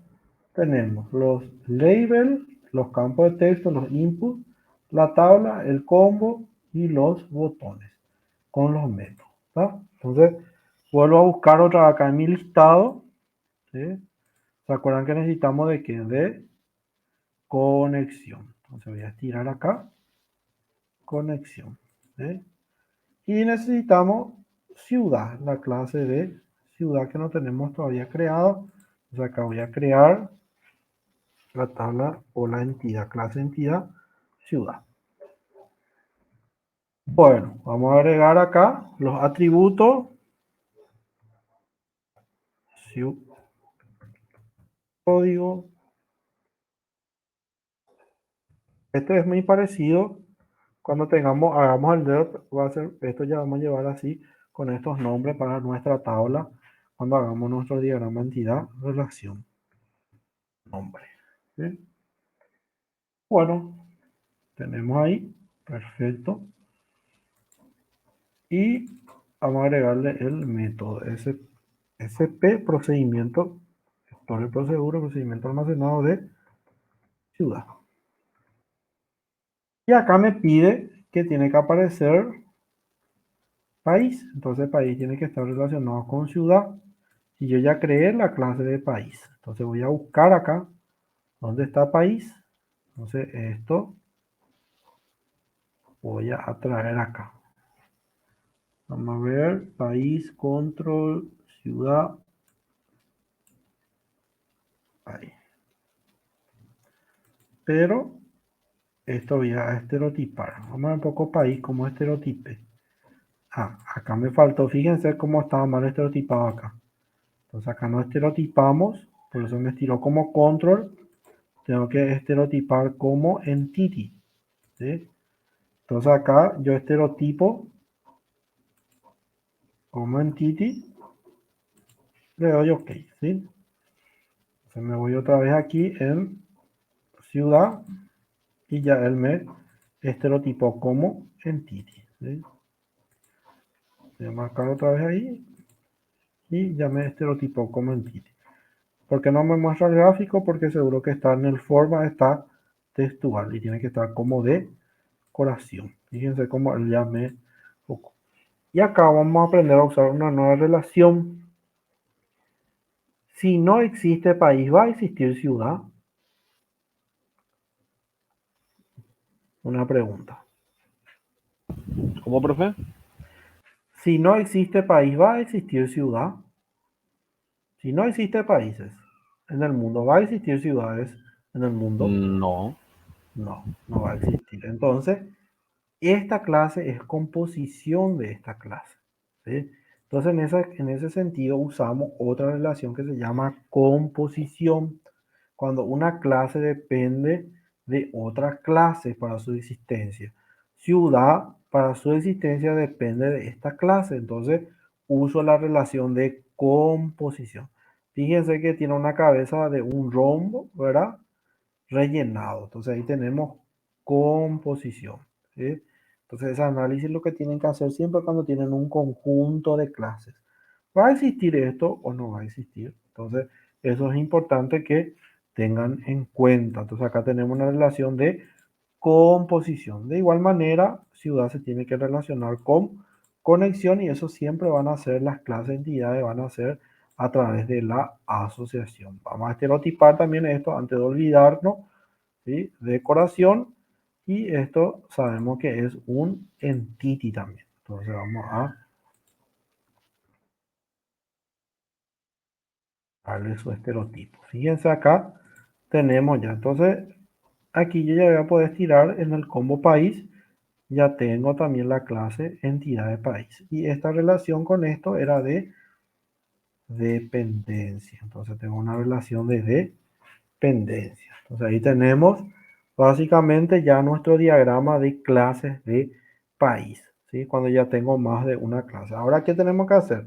tenemos los labels, los campos de texto, los inputs, la tabla, el combo y los botones con los métodos. ¿Tá? Entonces vuelvo a buscar otra vez acá en mi listado. ¿Sí? ¿Se acuerdan que necesitamos de qué? De conexión. Entonces voy a estirar acá, conexión. ¿Sí? Y necesitamos ciudad, la clase de ciudad que no tenemos todavía creada. Entonces acá voy a crear la tabla o la entidad, clase entidad, ciudad. Bueno, vamos a agregar acá los atributos. Código. Este es muy parecido. Cuando hagamos el DERP, va a ser, esto ya vamos a llevar así con estos nombres para nuestra tabla cuando hagamos nuestro diagrama entidad, relación, nombre. ¿Sí? Bueno, tenemos ahí, perfecto. Y vamos a agregarle el método SP procedimiento, vector procedura, procedimiento almacenado de ciudad. Y acá me pide que tiene que aparecer país. Entonces país tiene que estar relacionado con ciudad. Y yo ya creé la clase de país. Entonces voy a buscar acá dónde está país. Entonces esto voy a traer acá. Vamos a ver, país, control, ciudad, país. Pero esto voy a estereotipar. Vamos a ver un poco país como estereotipe. Ah, acá me faltó, fíjense cómo estaba mal estereotipado acá. Entonces acá no estereotipamos, por eso me estiró como control. Tengo que estereotipar como entity. ¿Sí? Entonces acá yo estereotipo como entity, le doy OK. ¿Sí? Entonces me voy otra vez aquí en ciudad y ya él me estereotipó como entity. ¿Sí? Voy a marcar otra vez ahí y ya me estereotipó como entity. ¿Por qué no me muestra el gráfico? Porque seguro que está en el forma, está textual y tiene que estar como decoración. Fíjense cómo él ya me enfocó. Y acá vamos a aprender a usar una nueva relación. Si no existe país, ¿va a existir ciudad? Una pregunta. ¿Cómo, profe? Si no existe país, ¿va a existir ciudad? Si no existe países en el mundo, ¿va a existir ciudades en el mundo? No. No, no va a existir. Entonces, esta clase es composición de esta clase. ¿Sí? Entonces, en ese sentido, usamos otra relación que se llama composición. Cuando una clase depende de otra clase para su existencia. Ciudad, para su existencia, depende de esta clase. Entonces, uso la relación de composición. Fíjense que tiene una cabeza de un rombo, ¿verdad? Rellenado. Entonces, ahí tenemos composición, ¿sí? Entonces, ese análisis es lo que tienen que hacer siempre cuando tienen un conjunto de clases. ¿Va a existir esto o no va a existir? Entonces, eso es importante que tengan en cuenta. Entonces, acá tenemos una relación de composición. De igual manera, ciudad se tiene que relacionar con conexión y eso siempre van a ser las clases de entidades, van a ser a través de la asociación. Vamos a estereotipar también esto antes de olvidarnos, ¿sí? Decoración, y esto sabemos que es un entity también. Entonces vamos a darle su estereotipo. Fíjense acá, tenemos ya. Entonces, aquí yo ya voy a poder estirar en el combo país. Ya tengo también la clase entidad de país. Y esta relación con esto era de dependencia. Entonces tengo una relación de dependencia. Entonces ahí tenemos básicamente ya nuestro diagrama de clases de país, ¿sí? Cuando ya tengo más de una clase. Ahora, ¿qué tenemos que hacer?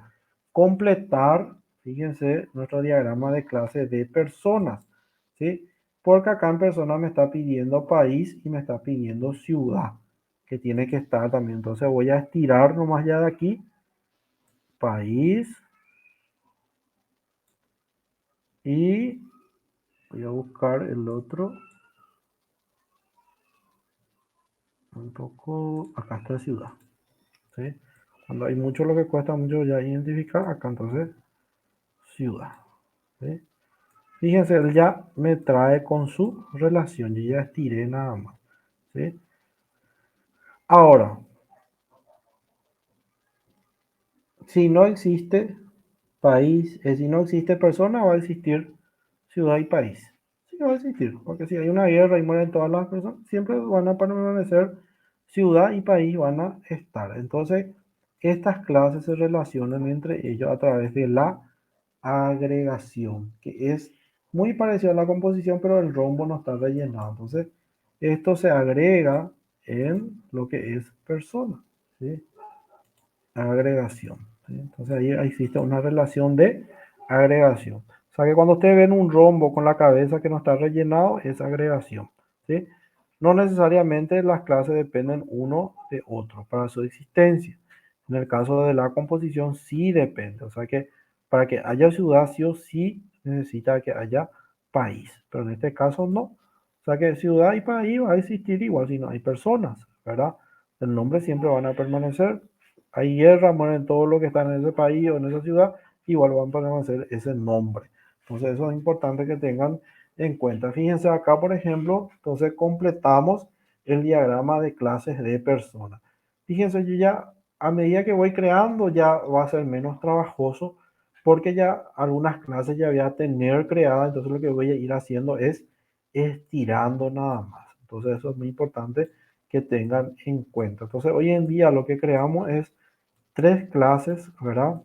Completar, fíjense, nuestro diagrama de clases de personas, ¿sí? Porque acá en personas me está pidiendo país y me está pidiendo ciudad, que tiene que estar también. Entonces voy a estirar nomás ya de aquí, país, y voy a buscar el otro. Un poco, acá está ciudad, ¿sí? Cuando hay mucho, lo que cuesta mucho ya identificar, acá entonces ciudad, ¿sí? Fíjense, él ya me trae con su relación, yo ya estiré nada más, ¿sí? Ahora, si no existe país, si no existe persona, va a existir ciudad y país. Sí va a existir, porque si hay una guerra y mueren todas las personas, siempre van a permanecer ciudad y país, van a estar. Entonces, estas clases se relacionan entre ellos a través de la agregación, que es muy parecido a la composición, pero el rombo no está rellenado. Entonces, esto se agrega en lo que es persona, ¿sí? Agregación, ¿sí? Entonces ahí existe una relación de agregación. O sea que cuando ustedes ven un rombo con la cabeza que no está rellenado, es agregación, ¿sí? No necesariamente las clases dependen uno de otro para su existencia. En el caso de la composición sí depende. O sea que para que haya ciudad sí o sí necesita que haya país. Pero en este caso no. O sea que ciudad y país va a existir igual si no hay personas, ¿verdad? El nombre siempre van a permanecer. Hay guerra, mueren todos los que están en ese país o en esa ciudad, igual van a permanecer ese nombre. Entonces eso es importante que tengan en cuenta. Fíjense acá, por ejemplo, entonces completamos el diagrama de clases de personas. Fíjense, yo ya a medida que voy creando ya va a ser menos trabajoso porque ya algunas clases ya voy a tener creadas, entonces lo que voy a ir haciendo es estirando nada más. Entonces eso es muy importante que tengan en cuenta. Entonces hoy en día lo que creamos es tres clases, ¿verdad?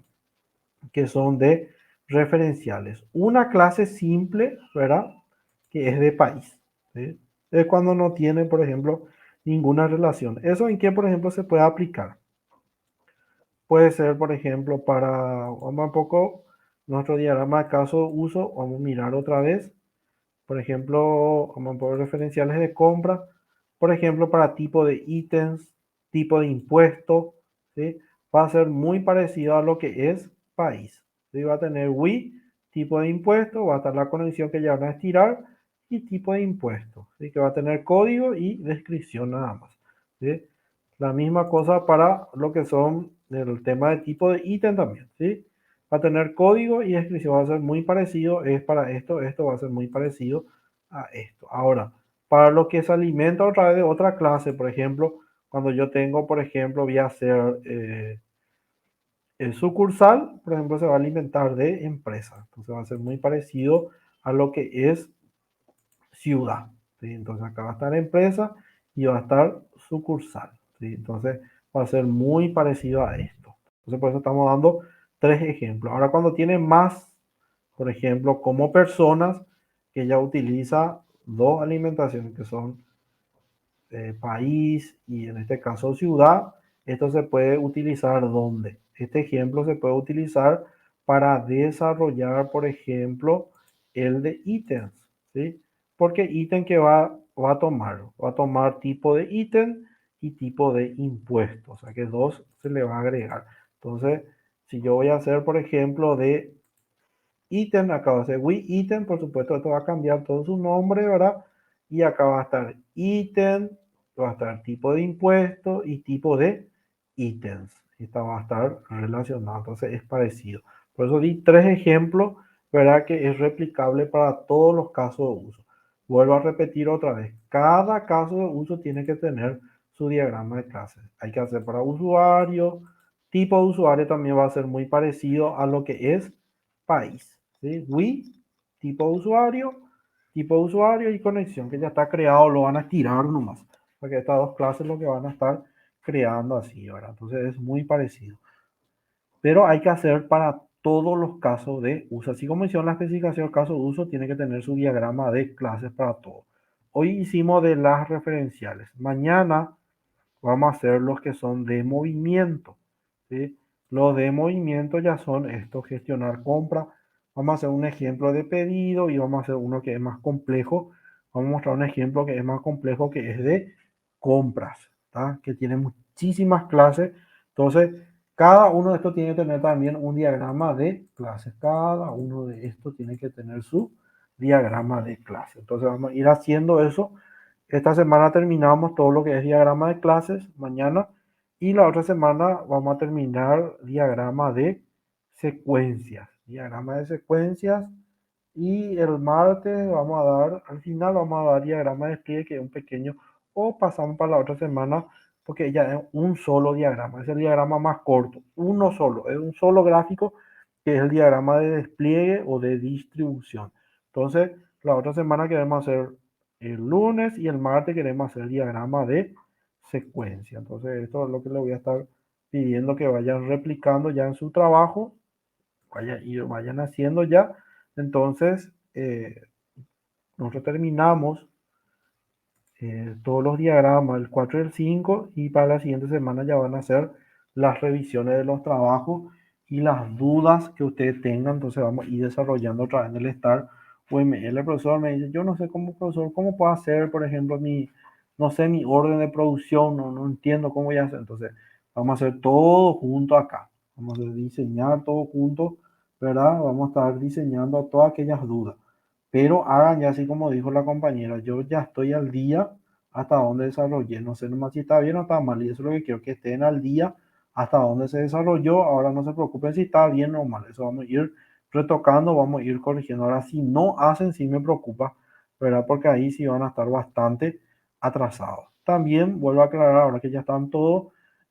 Que son de referenciales. Una clase simple, ¿verdad? Que es de país, ¿sí? Es cuando no tiene, por ejemplo, ninguna relación. ¿Eso en qué, por ejemplo, se puede aplicar? Puede ser, por ejemplo, para, vamos un poco, nuestro diagrama de caso uso, vamos a mirar otra vez. Por ejemplo, vamos a poner referenciales de compra, por ejemplo, para tipo de ítems, tipo de impuesto, ¿sí? Va a ser muy parecido a lo que es país, ¿sí? Va a tener WI, tipo de impuesto, va a estar la conexión que ya van a estirar y tipo de impuesto, ¿sí? Que va a tener código y descripción nada más, ¿sí? La misma cosa para lo que son el tema de tipo de ítem también, ¿sí? Va a tener código y descripción, va a ser muy parecido, es para esto, esto va a ser muy parecido a esto. Ahora, para lo que se alimenta otra vez de otra clase, por ejemplo, cuando yo tengo, por ejemplo, voy a hacer el sucursal, por ejemplo, se va a alimentar de empresa. Entonces va a ser muy parecido a lo que es ciudad, ¿sí? Entonces acá va a estar empresa y va a estar sucursal, ¿sí? Entonces va a ser muy parecido a esto. Entonces por eso estamos dando tres ejemplos. Ahora cuando tiene más, por ejemplo, como personas, que ya utiliza dos alimentaciones que son país y en este caso ciudad, esto se puede utilizar ¿dónde? Este ejemplo se puede utilizar para desarrollar, por ejemplo, el de ítems, ¿sí? Porque ítem que va va a tomar tipo de ítem y tipo de impuesto, o sea que 2 se le va a agregar. Entonces, si yo voy a hacer, por ejemplo, de ítem, acá va a ser we ítem, por supuesto, esto va a cambiar todo su nombre, ¿verdad? Y acá va a estar ítem, va a estar tipo de impuesto y tipo de ítems. Esta va a estar relacionada, entonces es parecido. Por eso di 3 ejemplos, ¿verdad? Que es replicable para todos los casos de uso. Vuelvo a repetir otra vez, cada caso de uso tiene que tener su diagrama de clases. Hay que hacer para usuario, tipo de usuario también va a ser muy parecido a lo que es país. ¿Sí? We, tipo de usuario y conexión que ya está creado, lo van a estirar nomás. Porque estas dos clases lo que van a estar creando así, ¿verdad? Entonces es muy parecido. Pero hay que hacer para todos los casos de uso. Así como hicieron la especificación caso de uso, tiene que tener su diagrama de clases para todo. Hoy hicimos de las referenciales. Mañana vamos a hacer los que son de movimiento. ¿Sí? Los de movimiento ya son esto, gestionar compra. Vamos a hacer un ejemplo de pedido y vamos a hacer uno que es más complejo. Vamos a mostrar un ejemplo que es más complejo, que es de compras, ¿tá? Que tiene muchísimas clases. Entonces, cada uno de estos tiene que tener también un diagrama de clases. Cada uno de estos tiene que tener su diagrama de clase. Entonces, vamos a ir haciendo eso. Esta semana terminamos todo lo que es diagrama de clases, mañana, y la otra semana vamos a terminar diagrama de secuencias. Diagrama de secuencias, y el martes vamos a dar, al final vamos a dar diagrama de despliegue, que es un pequeño, o pasamos para la otra semana, porque ya es un solo diagrama, es el diagrama más corto, uno solo, es un solo gráfico, que es el diagrama de despliegue o de distribución. Entonces, la otra semana queremos hacer el lunes y el martes queremos hacer el diagrama de secuencia. Entonces, esto es lo que le voy a estar pidiendo que vayan replicando ya en su trabajo, vayan haciendo ya. Entonces, nosotros terminamos todos los diagramas, el 4 y el 5, y para la siguiente semana ya van a ser las revisiones de los trabajos y las dudas que ustedes tengan. Entonces vamos a ir desarrollando otra vez en el Star UML. El profesor me dice, yo no sé cómo, profesor, cómo puedo hacer, por ejemplo, no sé, mi orden de producción, no entiendo cómo voy a hacer. Entonces vamos a hacer todo junto acá. Vamos a diseñar todo junto, ¿verdad? Vamos a estar diseñando todas aquellas dudas. Pero hagan ya así como dijo la compañera, yo ya estoy al día hasta donde desarrollé. No sé nomás si está bien o está mal. Y eso es lo que quiero, que estén al día hasta donde se desarrolló. Ahora no se preocupen si está bien o mal. Eso vamos a ir retocando, vamos a ir corrigiendo. Ahora si no hacen, sí me preocupa, ¿verdad? Porque ahí sí van a estar bastante atrasados. También vuelvo a aclarar, ahora que ya están todos,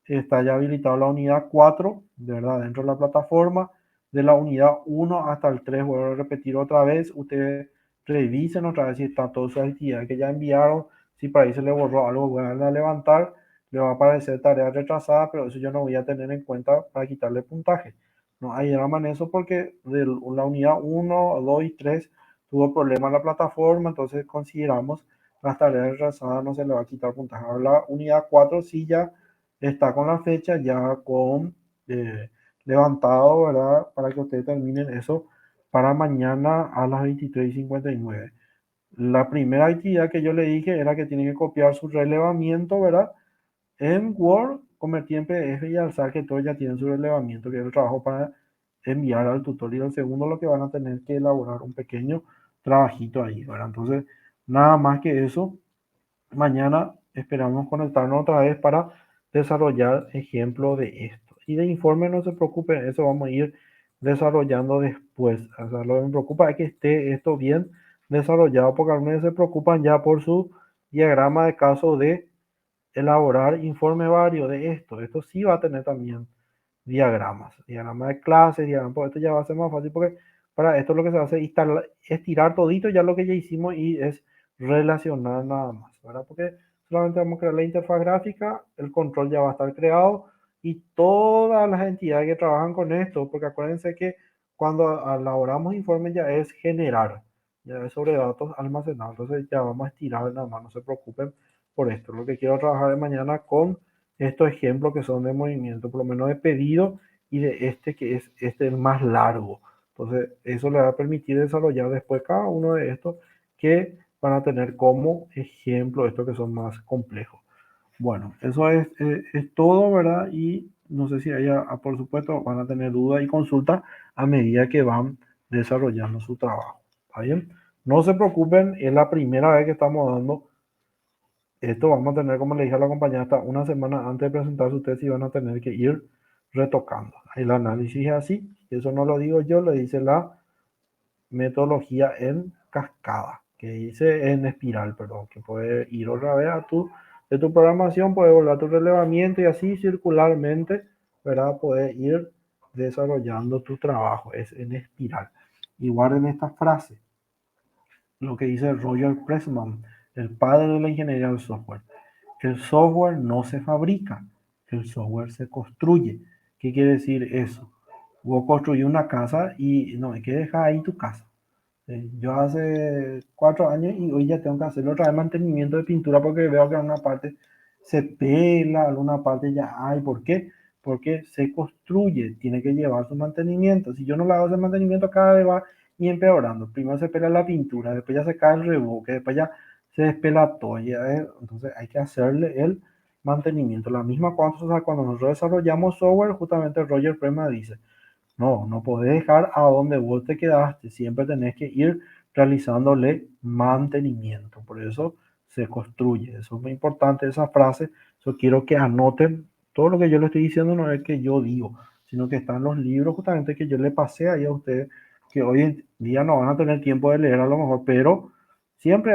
está ya habilitado la unidad 4, ¿verdad? Dentro de la plataforma. De la unidad 1 hasta el 3, vuelvo a repetir otra vez, ustedes revisen otra vez si está toda su actividad que ya enviaron. Si para ahí se le borró algo, van a levantar, le va a aparecer tarea retrasada, pero eso yo no voy a tener en cuenta para quitarle puntaje. No hay drama en eso, porque de la unidad 1, 2 y 3 tuvo problemas en la plataforma, entonces consideramos las tareas retrasadas no se le va a quitar puntaje. Ahora la unidad 4 sí ya está con la fecha, ya con levantado, ¿verdad? Para que ustedes terminen eso para mañana a las 23:59. La primera actividad que yo le dije era que tienen que copiar su relevamiento, ¿verdad? En Word, convertir en PDF y alzar, que todos ya tienen su relevamiento, que es el trabajo para enviar al tutor. Y el segundo, lo que van a tener que elaborar un pequeño trabajito ahí, ¿verdad? Entonces, nada más que eso. Mañana esperamos conectarnos otra vez para desarrollar ejemplo de esto. Y de informe no se preocupen, eso vamos a ir desarrollando después. O sea, lo que me preocupa es que esté esto bien desarrollado, porque algunos se preocupan ya por su diagrama de caso de elaborar informe vario de esto. Esto sí va a tener también diagrama de clases, pues esto ya va a ser más fácil, porque para esto lo que se hace es estirar todito ya lo que ya hicimos y es relacionar nada más, ¿verdad? Porque solamente vamos a crear la interfaz gráfica, el control ya va a estar creado y todas las entidades que trabajan con esto, porque acuérdense que cuando elaboramos informes ya es generar, ya es sobre datos almacenados, entonces ya vamos a estirar nada más, no se preocupen por esto. Lo que quiero trabajar de mañana con estos ejemplos que son de movimiento, por lo menos de pedido, y de este que es el más largo. Entonces, eso le va a permitir desarrollar después cada uno de estos, que van a tener como ejemplo estos que son más complejos. Bueno, eso es todo, ¿verdad? Y no sé si haya, por supuesto, van a tener dudas y consultas a medida que van desarrollando su trabajo. ¿Está bien? No se preocupen, es la primera vez que estamos dando esto. Vamos a tener, como le dije a la compañera, hasta una semana antes de presentar su tesis y van a tener que ir retocando. El análisis es así, eso no lo digo yo, lo dice la metodología en cascada, que dice en espiral, perdón, que puede ir otra vez de tu programación, puede volver a tu relevamiento y así circularmente, ¿verdad? Puede ir desarrollando tu trabajo, es en espiral. Y guarden esta frase, lo que dice Roger Pressman, el padre de la ingeniería del software. El software no se fabrica, el software se construye. ¿Qué quiere decir eso? Vos construís una casa y no hay que dejar ahí tu casa. Yo hace 4 años y hoy ya tengo que hacer otra vez mantenimiento de pintura porque veo que en una parte se pela, en una parte ya hay. ¿Por qué? Porque se construye, tiene que llevar su mantenimiento. Si yo no le hago ese mantenimiento, cada vez va y empeorando. Primero se pela la pintura, después ya se cae el revoque, después ya se despela todo. Entonces hay que hacerle el mantenimiento. La misma cosa cuando nosotros desarrollamos software, justamente Roger Prema dice, no podés dejar a donde vos te quedaste, siempre tenés que ir realizándole mantenimiento, por eso se construye, eso es muy importante esa frase, eso quiero que anoten, todo lo que yo le estoy diciendo no es que yo digo, sino que están los libros justamente que yo le pasé ahí a ustedes, que hoy en día no van a tener tiempo de leer a lo mejor, pero siempre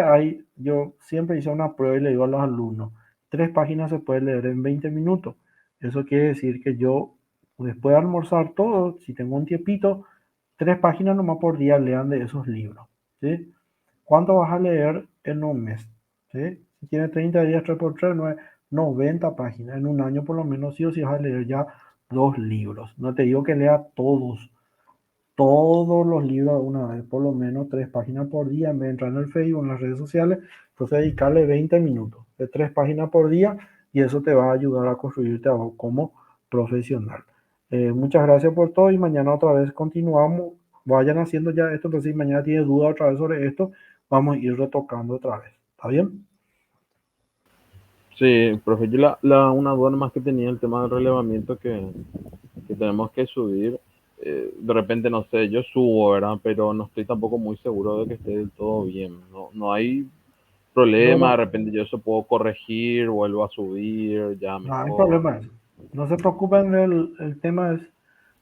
yo siempre hice una prueba y le digo a los alumnos, 3 páginas se puede leer en 20 minutos, eso quiere decir que yo después de almorzar todo, si tengo un tiempito, 3 páginas nomás por día lean de esos libros, ¿sí? ¿Cuánto vas a leer en un mes? ¿Sí? Si tienes 30 días, 3 por 3, 90 páginas. En un año por lo menos sí o sí vas a leer ya 2 libros. No te digo que lea todos los libros de una vez, por lo menos 3 páginas por día, en vez de entrar en el Facebook, en las redes sociales, entonces dedicarle 20 minutos de 3 páginas por día y eso te va a ayudar a construirte a vos como profesional. Muchas gracias por todo y mañana otra vez continuamos. Vayan haciendo ya esto, pero si mañana tienes duda otra vez sobre esto, vamos a ir retocando otra vez. ¿Está bien? Sí, profe, yo una duda más que tenía el tema del relevamiento que tenemos que subir. De repente, no sé, yo subo, ¿verdad? Pero no estoy tampoco muy seguro de que esté del todo bien. No hay No, problema, de no, repente yo eso puedo corregir, vuelvo a subir, ya no hay mejor. problema. No se preocupen, el tema es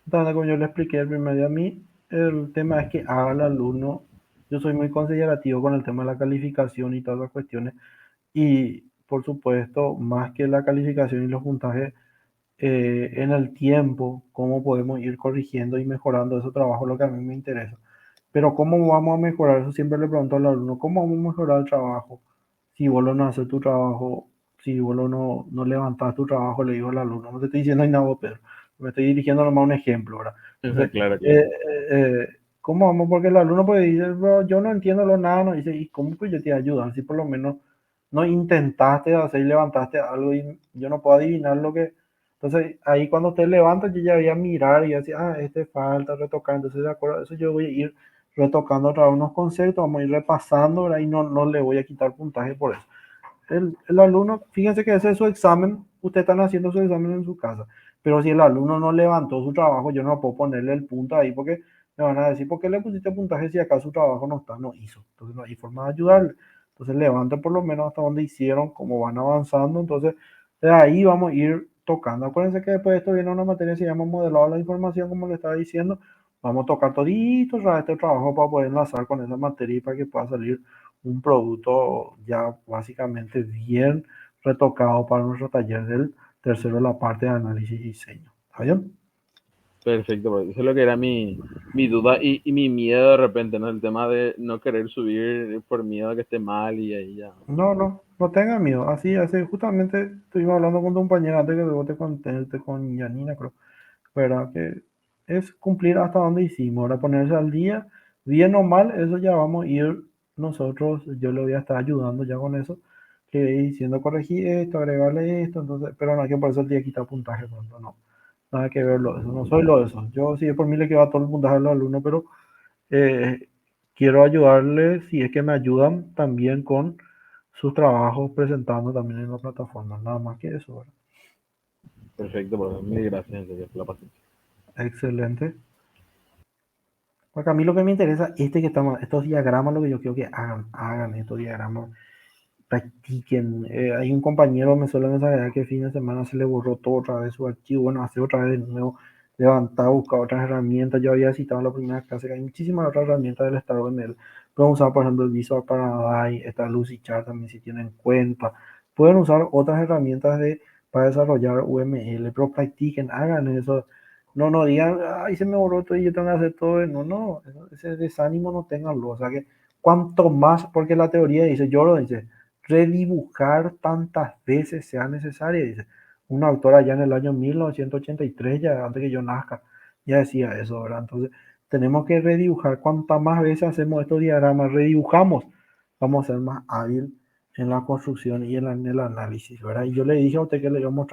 entonces, como yo le expliqué el primer día a mí, el tema es que haga el alumno, yo soy muy considerativo con el tema de la calificación y todas las cuestiones, y por supuesto, más que la calificación y los puntajes, en el tiempo, cómo podemos ir corrigiendo y mejorando ese trabajo, lo que a mí me interesa. Pero ¿cómo vamos a mejorar? Eso siempre le pregunto al alumno, ¿cómo vamos a mejorar el trabajo? Si vos no haces tu trabajo, si vos no levantas tu trabajo, le digo al alumno, no te estoy diciendo nada, Pedro, me estoy dirigiendo nomás a un ejemplo, ¿verdad? Entonces, Claro, eh, claro. ¿cómo vamos? Porque el alumno puede decir, "Bro, yo no entiendo lo nada", no dice, ¿y cómo pues yo te ayudo? Si por lo menos no intentaste hacer y levantaste algo y yo no puedo adivinar lo que... Entonces, ahí cuando usted levanta, yo ya voy a mirar y decir, este falta retocar, entonces de acuerdo a eso yo voy a ir retocando otra vez unos conceptos, vamos a ir repasando, ¿verdad? Y no le voy a quitar puntaje por eso. El alumno, fíjense que ese es su examen, ustedes están haciendo su examen en su casa, pero si el alumno no levantó su trabajo, yo no puedo ponerle el punto ahí porque me van a decir, ¿por qué le pusiste puntaje si acá su trabajo no hizo? Entonces no hay forma de ayudarle. Entonces levanten por lo menos hasta donde hicieron, cómo van avanzando, entonces de ahí vamos a ir tocando. Acuérdense que después de esto viene una materia que se llama modelado de la información, como le estaba diciendo, vamos a tocar todito este trabajo para poder enlazar con esa materia y para que pueda salir un producto ya básicamente bien retocado para nuestro taller del tercero, la parte de análisis y diseño. ¿Está bien? Perfecto, porque eso es lo que era mi duda y mi miedo de repente, ¿no? El tema de no querer subir por miedo a que esté mal y ahí ya. No tengan miedo. Así, justamente estuvimos hablando con tu compañera antes que luego te conté, con Yanina, creo, ¿verdad? Que es cumplir hasta donde hicimos, ahora ponerse al día, bien o mal, eso ya vamos a ir nosotros, yo le voy a estar ayudando ya con eso, que diciendo corregir esto, agregarle esto, entonces, pero no hay que por eso el día quitar puntaje pronto, no, nada que verlo, eso, no soy lo de eso, yo sí por mí le quedo a todo el puntaje a los alumnos, pero quiero ayudarles, si es que me ayudan también con sus trabajos presentando también en la plataforma. Nada más que eso, ¿verdad? Perfecto, profe. Mil gracias, en serio, por la paciencia. Excelente. Porque a mí lo que me interesa, estos diagramas, lo que yo quiero que hagan estos diagramas, practiquen. Hay un compañero me suele mensajear que el fin de semana se le borró todo otra vez su archivo, bueno, hacer otra vez de nuevo, levantar, buscar otras herramientas. Yo había citado en la primera clase que hay muchísimas otras herramientas del estado ML. Pueden usar, por ejemplo, el Visual Paradise, está Lucidchart también si tienen en cuenta. Pueden usar otras herramientas para desarrollar UML, pero practiquen, hagan eso. No, no digan, ay, se me borró todo y yo tengo que hacer todo. No, no, ese desánimo no tenganlo. O sea que cuanto más, porque la teoría dice, yo lo dice, redibujar tantas veces sea necesario. Dice, un autor allá en el año 1983, ya antes que yo nazca, ya decía eso, ¿verdad? Entonces, tenemos que redibujar. Cuantas más veces hacemos estos diagramas, redibujamos, vamos a ser más hábil en la construcción y en el análisis, ¿verdad? Y yo le dije a usted que le íbamos a mostrar